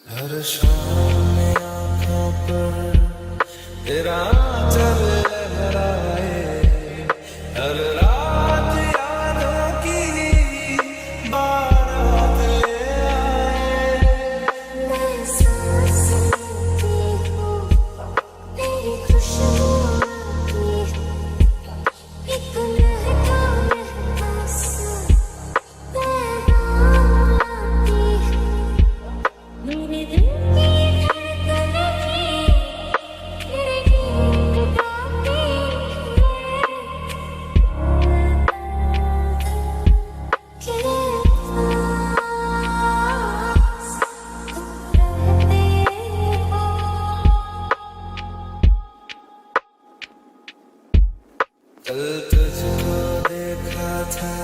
A: हर शाम आँखों पर तेरा चल लहराए, हर रात यादों की बारात ले आए।
B: मैं सांस लेती हूँ, तेरी खुशबू आती है, एक महका महका सा पैगाम आती है। मेरे दिल की धड़कन भी तेरे गीत गाती है। के पास तुम रहते हो।
A: कल तुझको देखा था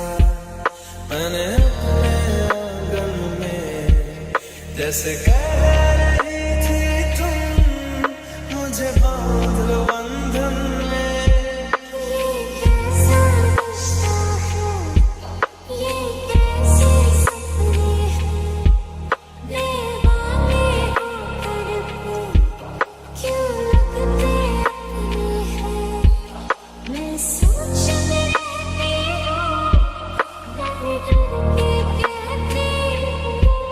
A: मैंने अपने आंगन में, जैसे कह रही थी तुम मुझे बांध लो बंधन में।
B: ये कैसा रिश्ता है, ये कैसे सपने हैं, दीवाने होकर भी क्यों लगते अपने हैं। मैं सोच में रहती हूँ, डर डर के कहती हूँ।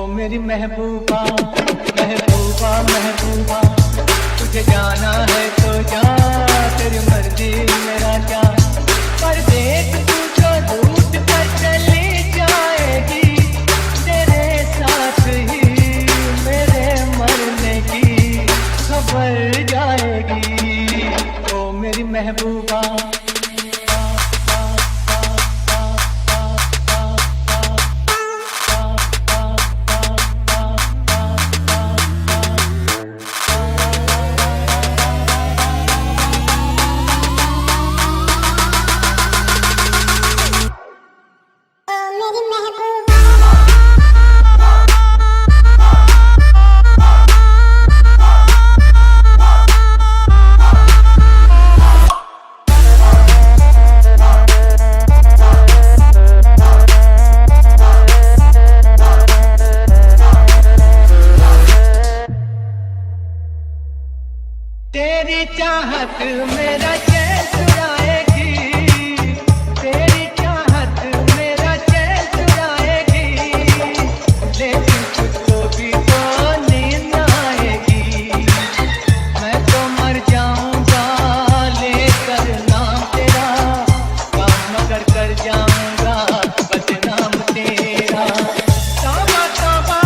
C: मेरी महबूबा महबूबा महबूबा, तुझे जाना है तो जा, तेरी मर्जी मेरा क्या। पर देख तू जो रूठ कर चली जाएगी, तेरे साथ ही मेरे मरने की खबर जाएगी। ओ मेरी महबूबा तेरी चाहत मेरा चैन चुराएगी, तेरी चाहत मेरा चैन चुराएगी, लेकिन तुझको भी तो नींद आएगी। मैं तो मर जाऊंगा लेकर नाम तेरा, काम मगर कर जाऊंगा बदनाम तेरा। तौबा तौबा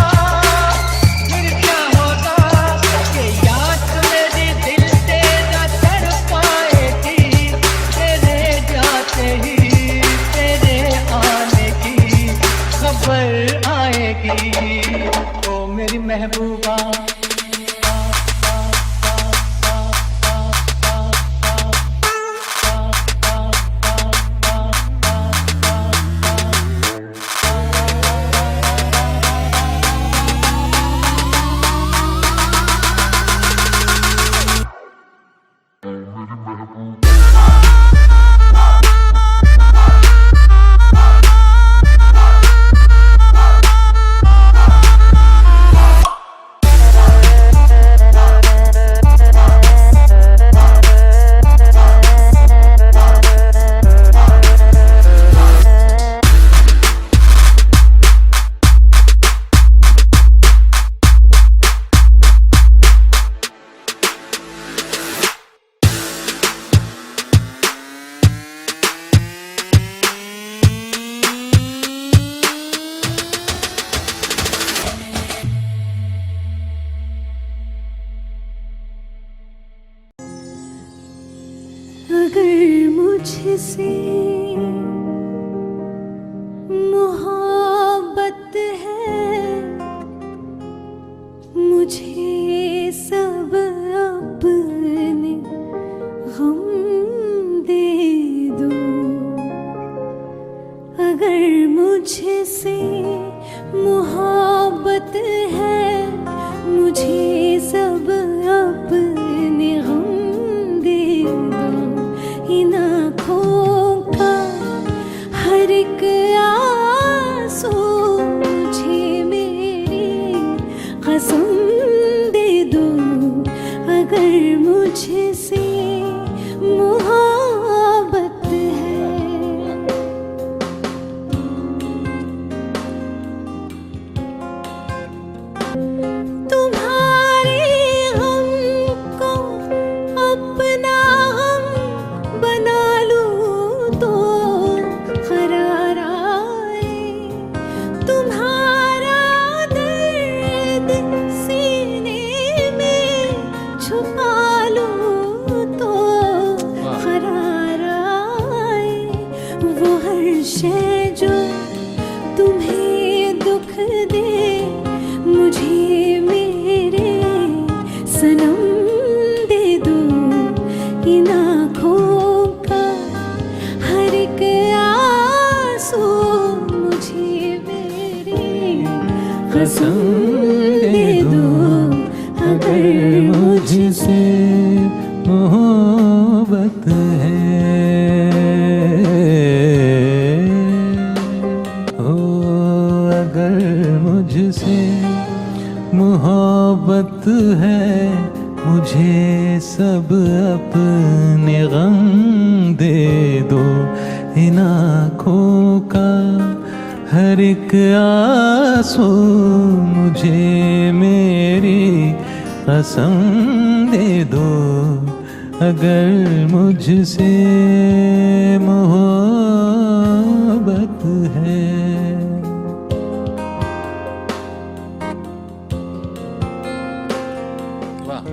C: फिर क्या होगा, ये याद मेरी दिल तेरा तड़पाएगी, तेरे जाते ही तेरे आने की खबर आएगी। ओ मेरी महबूबा
B: अगर मुझसे मोहब्बत है, मुझे सब अपने गम दे दो। अगर मुझसे मोहब्बत है, मुझे सब अपने गम दे दो। इन आँखों का हर एक आंसू मुझे मेरी कसम दे दो। अगर मुझसे मोहब्बत है। तुम्हारे गम को अपना हम बना लूं तो करार आए, तुम्हारा दर्द सीने में छुपा लूं तो करार आए। वो हर शय जो तुम्हें दुख दे, मुझे मेरे सनम दे दो। इन आँखों का हर एक आंसू मुझे मेरी कसम दे दो। अगर
C: मुझसे मोहब्बत है, ओ अगर मुझसे मोहब्बत है, मुझे सब अपने गम दे दो। इन आँखों का हर एक आंसू मुझे मेरी कसम दे दो, अगर मुझसे मोहब्बत है।
E: वाह।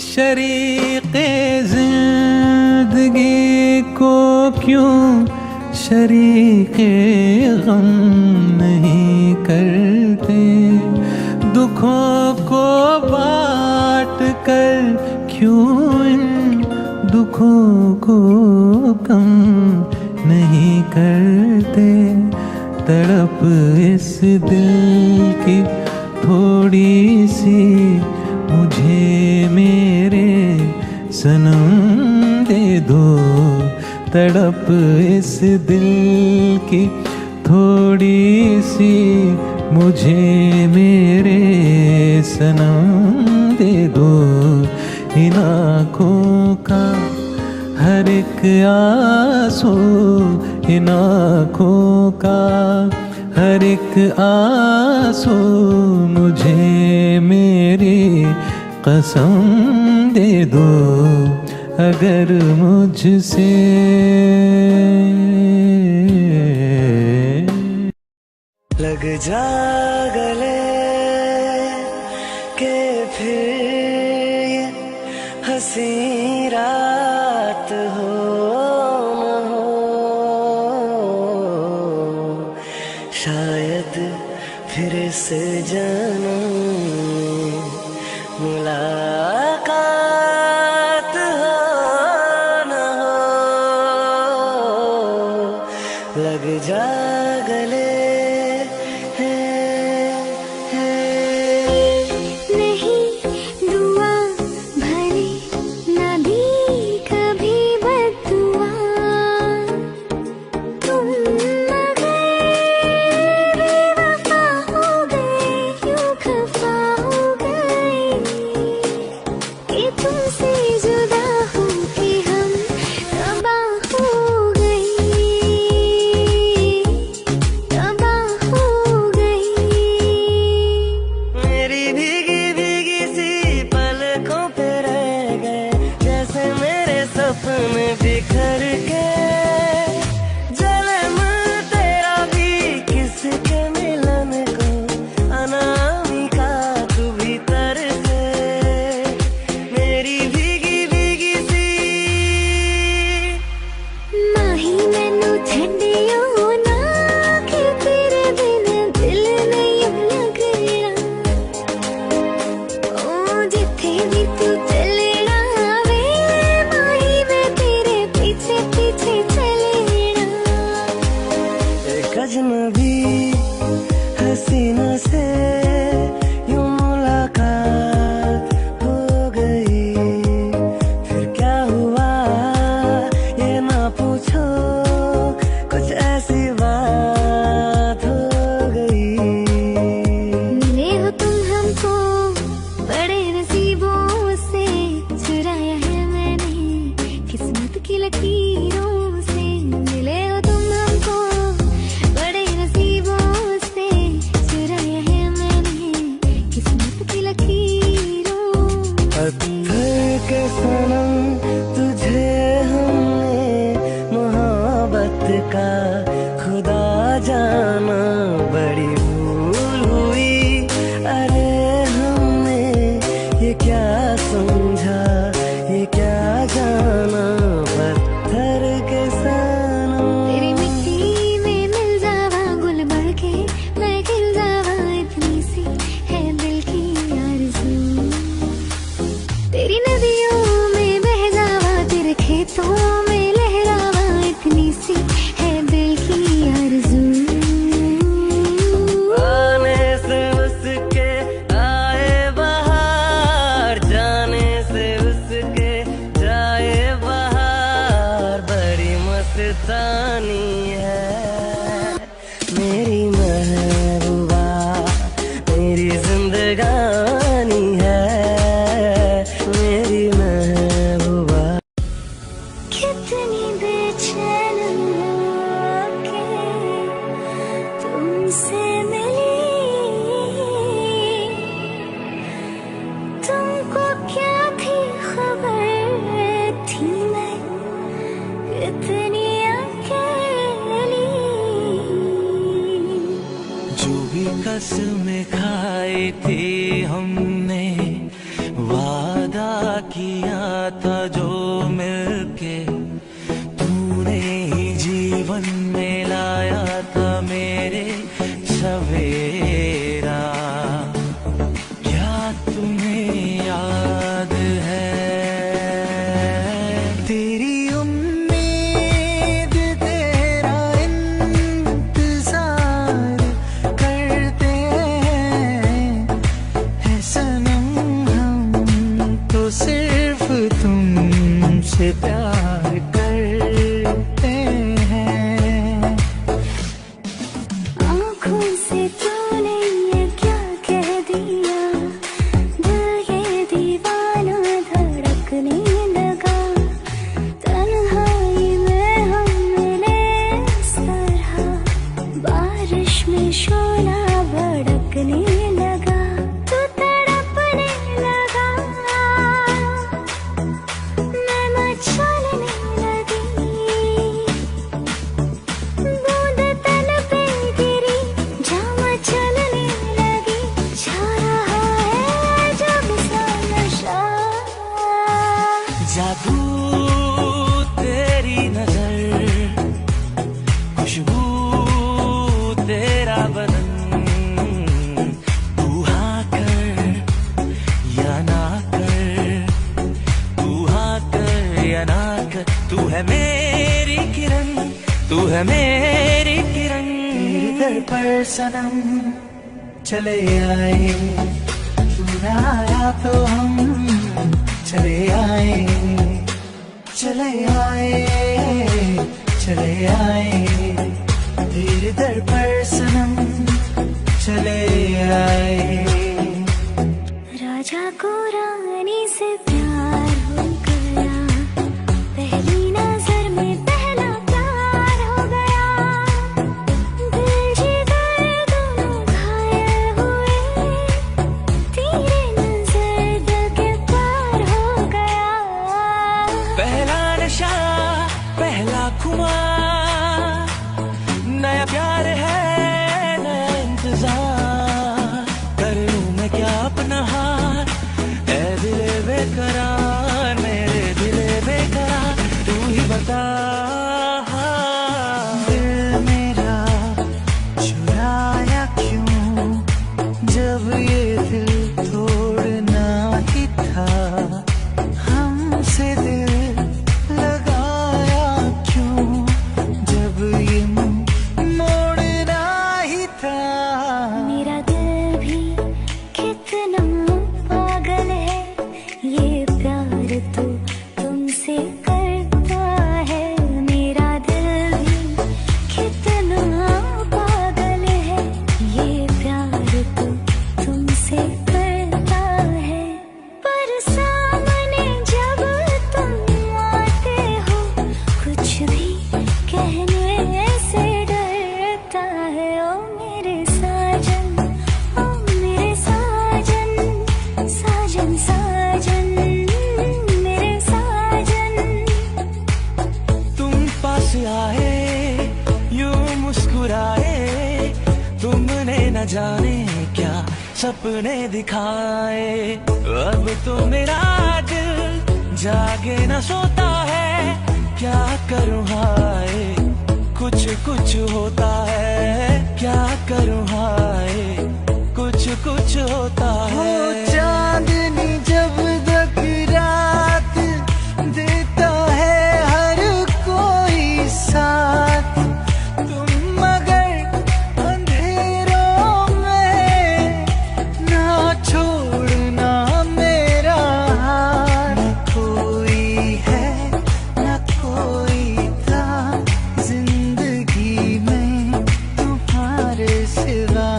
C: शरीके जिंदगी को क्यों शरीके गम नहीं करते, दुखों को बांट कर क्यों इन दुखों को कम नहीं करते। तड़प इस दिल की थोड़ी सी मुझे मेरे सनम दे दो, तड़प इस दिल की थोड़ी सी मुझे मेरे सनम दे दो। इन आँखों का हर एक आंसू, इन आँखों का हर एक आंसू मुझे मेरी कसम दे दो, अगर मुझसे
D: लग जा गले के फिर ये हंसी रात हो न हो, शायद फिर से जन्म मुलाकात हो न हो। लग जा गले
B: नहीं दुआ भले ना दी कभी बददुआ, तुम मगर बेवफा हो गए, यूं खफा हो गए कि तुमसे जुदा हो के हम तबाह हो गए, तबाह हो गए।
D: मेरी भीगी भीगी सी पलकों पे रह गए, जैसे मेरे सपने बिखर के। जन्म तेरा भी किसके मिलन को, अनामिका तू भीतर से। मेरी भीगी भीगी सी
B: माही मैनू छड्डियो ना, कि तेरे बिन दिल नहीं लगना। ओ जिथे भी तू चलना वे, माही मैं तेरे पीछे पीछे
C: तुझसे प्यार करते हैं।
B: आँखों से तूने ये क्या कह दिया, दिल ये दीवाना धड़कने लगा। तन्हाई में हम मिले इस तरह, बारिश में शोला भड़कने लगा। तू तड़पने लगा, मैं मचलने लगी। बूंद तन पे गिरी, जामा चलने लगी। छा रहा है जब सा नशा।
A: जादू तेरी नजर, खुशबू तेरा बदन, तू हाँ कर या ना कर, तू हाँ कर या ना कर, तू है मेरी किरण, तू है मेरी किरण।
C: तेरे दर पर सनम चले आए, तू ना आया तो हम चले आए, चले आए, चले आए। तेरे दर पर सनम चले आए।
B: राजा को रानी से प्यार हो गया, पहली नजर में पहला प्यार हो गया। दिल जिगर दोनों घायल हुए, तेरे नजर दिल के पार हो गया।
A: पहला नशा पहला खुमार, नया प्यार है नया इंतजार। कर लूं मैं क्या अपना हार, ऐ दिले बेकरार, मेरे दिले बेकरार, तू ही बता।
C: दिल मेरा चुराया क्यों, जब ये दिल तोड़ना ही था। हमसे दिल लगाया क्यों, जब ये मुंह मोड़ना ही था।
B: मेरा दिल भी कितना पागल है, ये प्यार तो तुमसे करता है। मेरा दिल भी कितना पागल है, ये प्यार तो तुमसे करता है। पर सामने जब तुम आते हो, कुछ भी कहने से डरता है। ओ मेरे साजन, ओ मेरे साजन, साजन साजन, मेरे साजन।
A: तुम पास आए यूं मुस्कुराए, तुमने न जाने क्या सपने दिखाए। अब तो मेरा दिल जागे न सोता है, क्या करूं हाय, कुछ कुछ होता है। क्या करूं हाय, कुछ कुछ होता
C: हो
A: है।
C: चांदनी जब तक रात देता है हर कोई साथ, तुम मगर अंधेरों में ना छोड़ना मेरा हाथ। न कोई है न कोई था जिंदगी में तुम्हारे सिवा।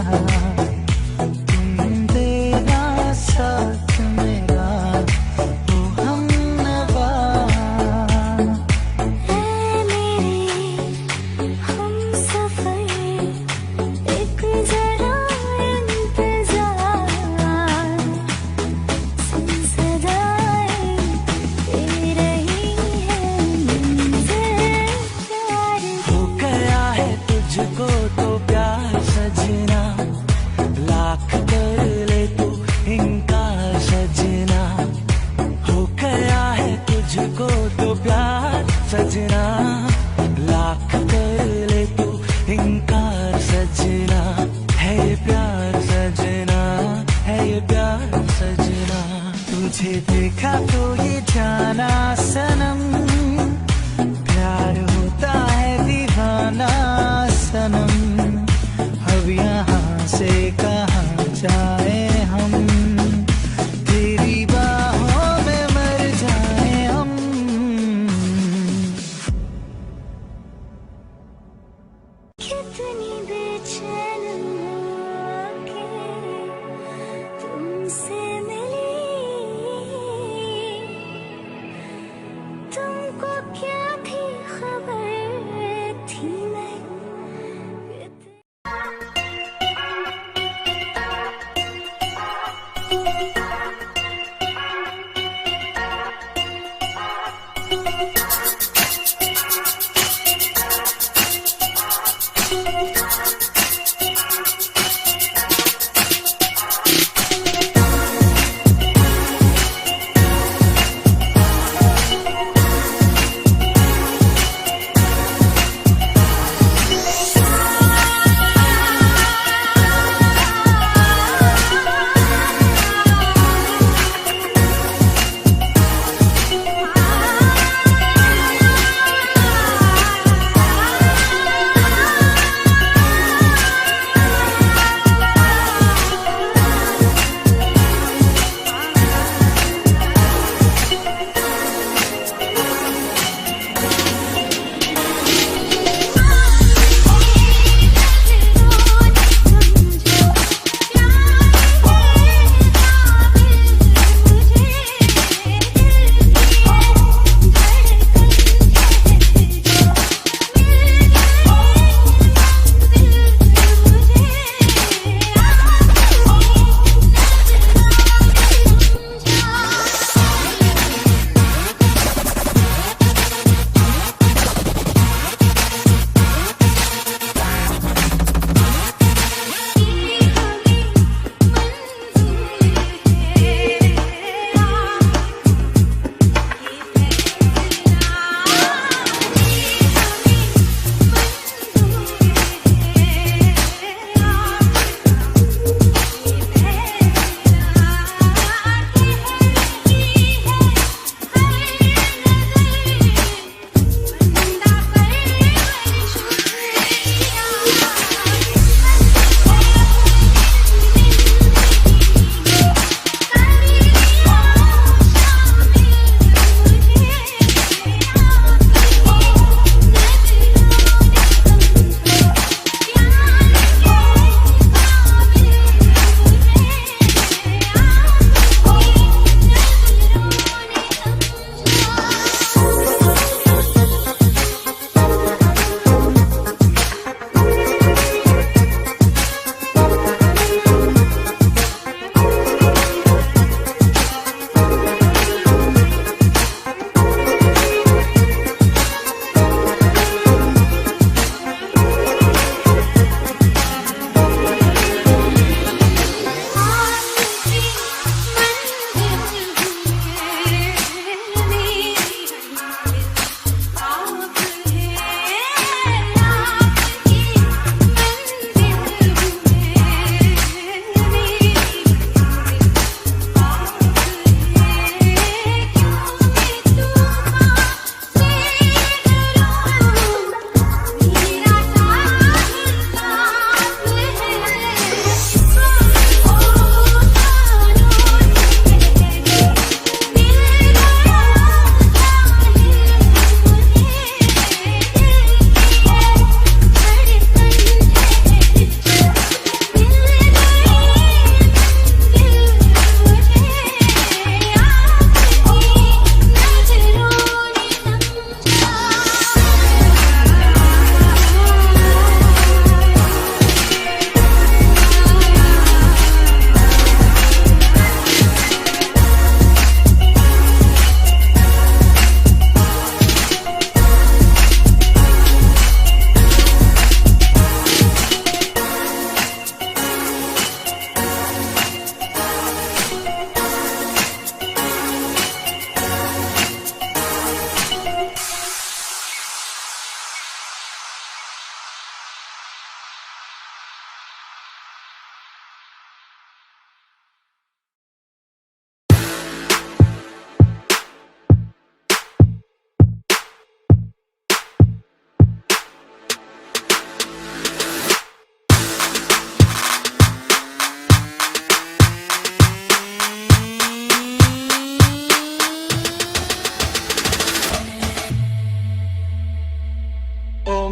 C: तुम देना साथ मेरा, वो हमनवा।
B: ऐ मेरे हमसफर, एक जरा इंतजार। सुन सदाएं दे रही है मंज़िल प्यार की।
A: हो गया है तुझको तो प्यार सजना, लाख कर ले तू इनकार सजना। हो गया है तुझको तो प्यार सजना, लाख कर ले तू इनकार सजना। है ये प्यार सजना, है ये प्यार सजना।
C: तुझे देखा तो ये जाना सनम, प्यार होता है दीवाना सनम। अब यहाँ से कहाँ जाए हम, तेरी बाहों में मर जाए हम।
B: तुमको क्या थी खबर थी नहीं।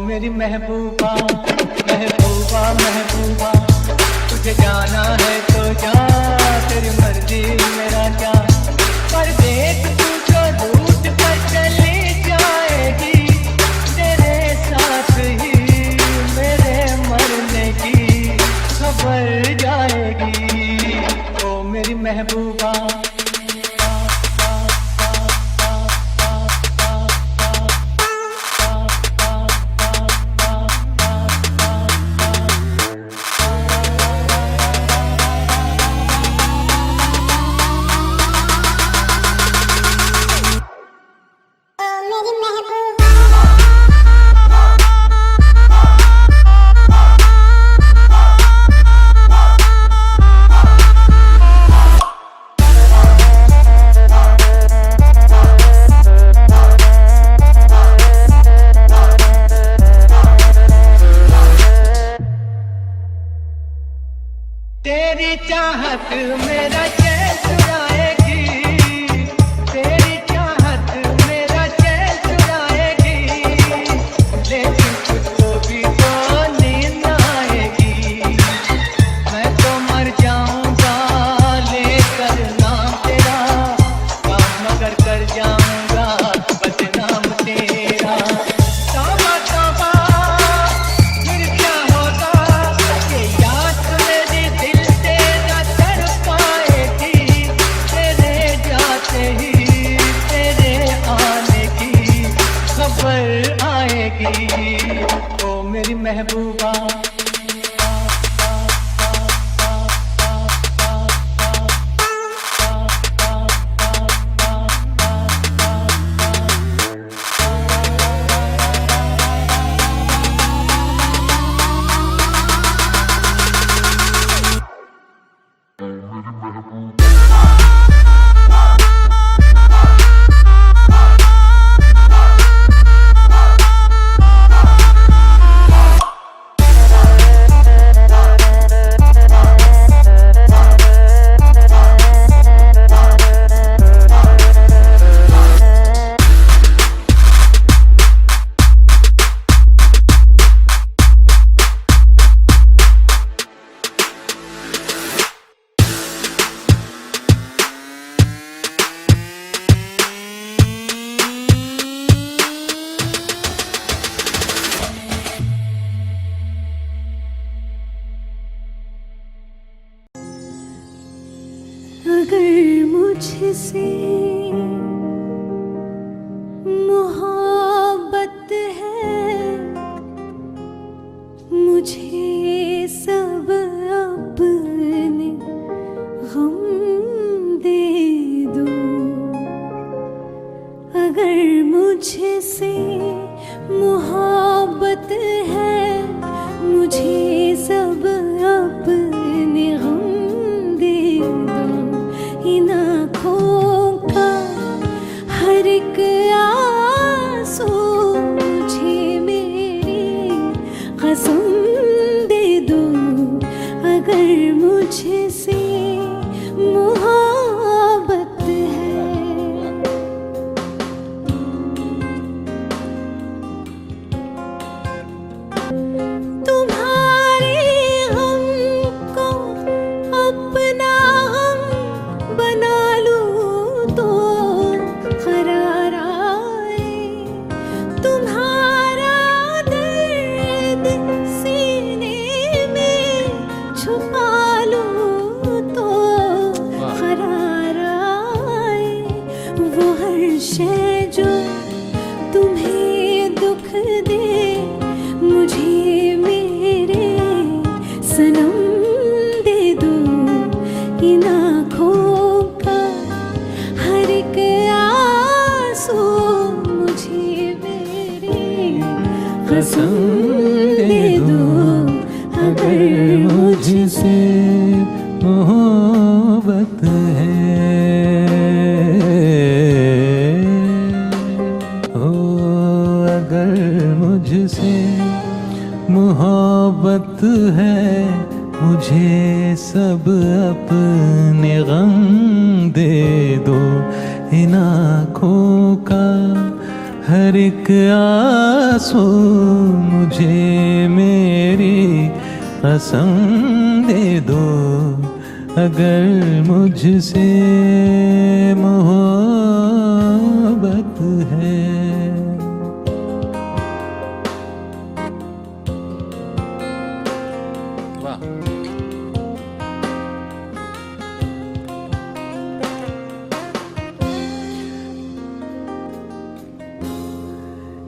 C: मेरी महबूबा महबूबा महबूबा, तुझे जाना है तो जा, तेरी मर्जी मेरा क्या। पर देख तू जो रूट पर चली
E: मेरी महबूबा।
C: तेरी चाहत मेरा चैन चुराएगी, तेरी चाहत मेरा चैन चुराएगी, लेकिन तुझको भी तो नींद आएगी। मैं तो मर जाऊंगा लेकर नाम तेरा, काम मगर कर जाऊंगा बदनाम तेरा। तौबा तौबा फिर क्या होगा, ये याद मेरी दिल तेरा तड़पाएगी, तेरे जाते ही तेरे आने की खबर आएगी। ओ मेरी महबूबा,
B: अगर मुझसे मोहब्बत है, मुझे सब अपने गम दे दो। अगर मुझसे मोहब्बत है, मुझे सब अपने गम दे दो। इन आँखों का हर एक आंसू मुझे मेरी कसम दे दो। अगर मुझसे मोहब्बत है। तुम्हारे गम को अपना गम बना लूं तो करार आए, तुम्हारा दर्द सीने में छुपा लूं तो करार आए। वो हर शय जो तुम्हें दुख दे, मुझे मेरे सनम दे दो। इन आँखों का हर एक आंसू मुझे मेरी कसम दे दो। अगर मुझसे
C: मोहब्बत है, ओ अगर मुझसे मोहब्बत है, मुझे सब अपने गम दे दो। इन आँखों का हर एक आंसू मुझे मेरी कसम दे दो। अगर मुझसे मोहब्बत है। वाह,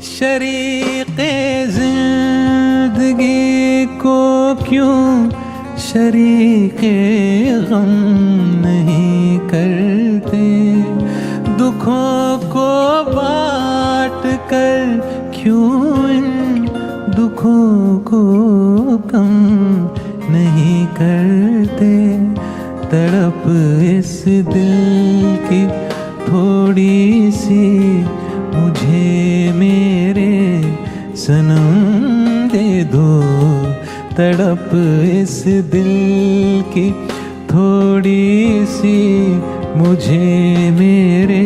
C: शरीके जिंदगी को क्यों शरीके गम नहीं करते, दुखों को बांट कर क्यों इन दुखों को कम नहीं करते। तड़प इस दिल की थोड़ी सी मुझे मेरे सनम दे दो। तड़प इस दिल की थोड़ी सी मुझे मेरे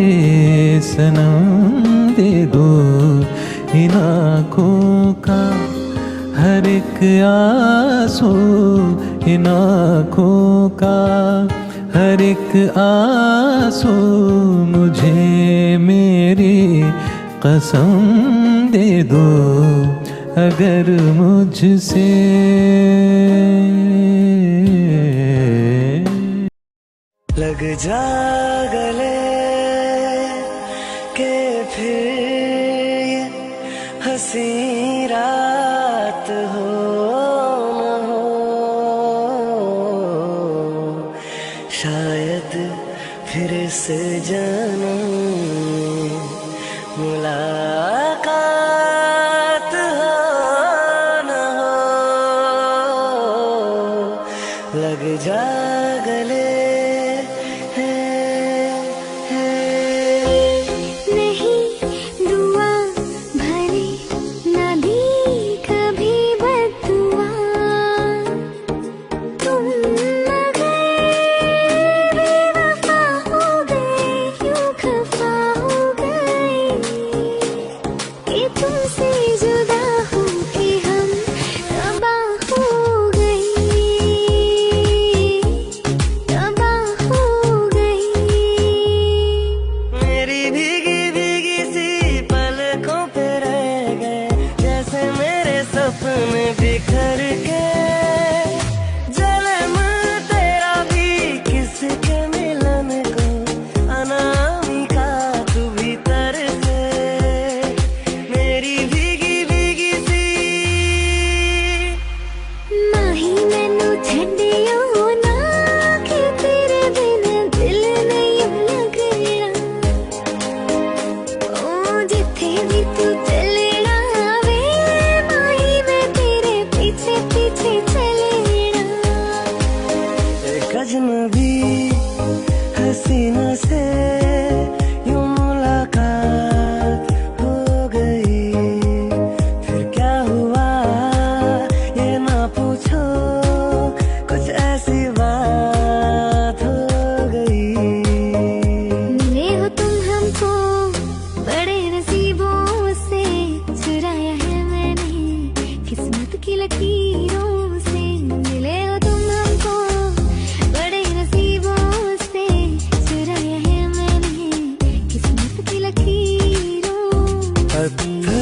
C: सनम दे दो। इन आँखों का हर एक आंसू, इन आँखों का हर एक आंसू मुझे मेरी कसम दे दो। अगर मुझसे
D: लग जा गले के फिर ये हंसी रात हो न हो। शायद फिर इस जन्म में मुलाकात हो न हो। लग जा गले
B: नहीं दुआ भले न दी कभी बद्दुआ। तुम मगर बेवफा हो गए, यूं खफा हो गए कि तुमसे जुदा हो के हम तबाह हो गए, तबाह हो गए।
D: मेरी भीगी भीगी सी पलकों पे रह गए, जैसे मेरे सपने बिखर के। जन्म तेरा भी किसके मिलन को, अनामिका तू भीतर से। मेरी भीगी भीगी सी
B: माही मैनू छड्डियो ना कि तेरे बिन दिल नहीं लगना। ओ जिथे भी तू चलना वे माही मैं तेरे पीछे पीछे चलना।
D: एक अजनबी हसीना से यूं मुलाकात हो गई। फिर क्या हुआ ये ना पूछो, कुछ ऐसी बात हो गई।
B: मिले हो तुम हमको बड़े नसीबों से, चुराया है मैंने किस्मत की लकीरों से। मिले हो तुम हमको बड़े नसीबों से, चुराया है मैंने किस्मत की लकीरों से।
D: पत्थर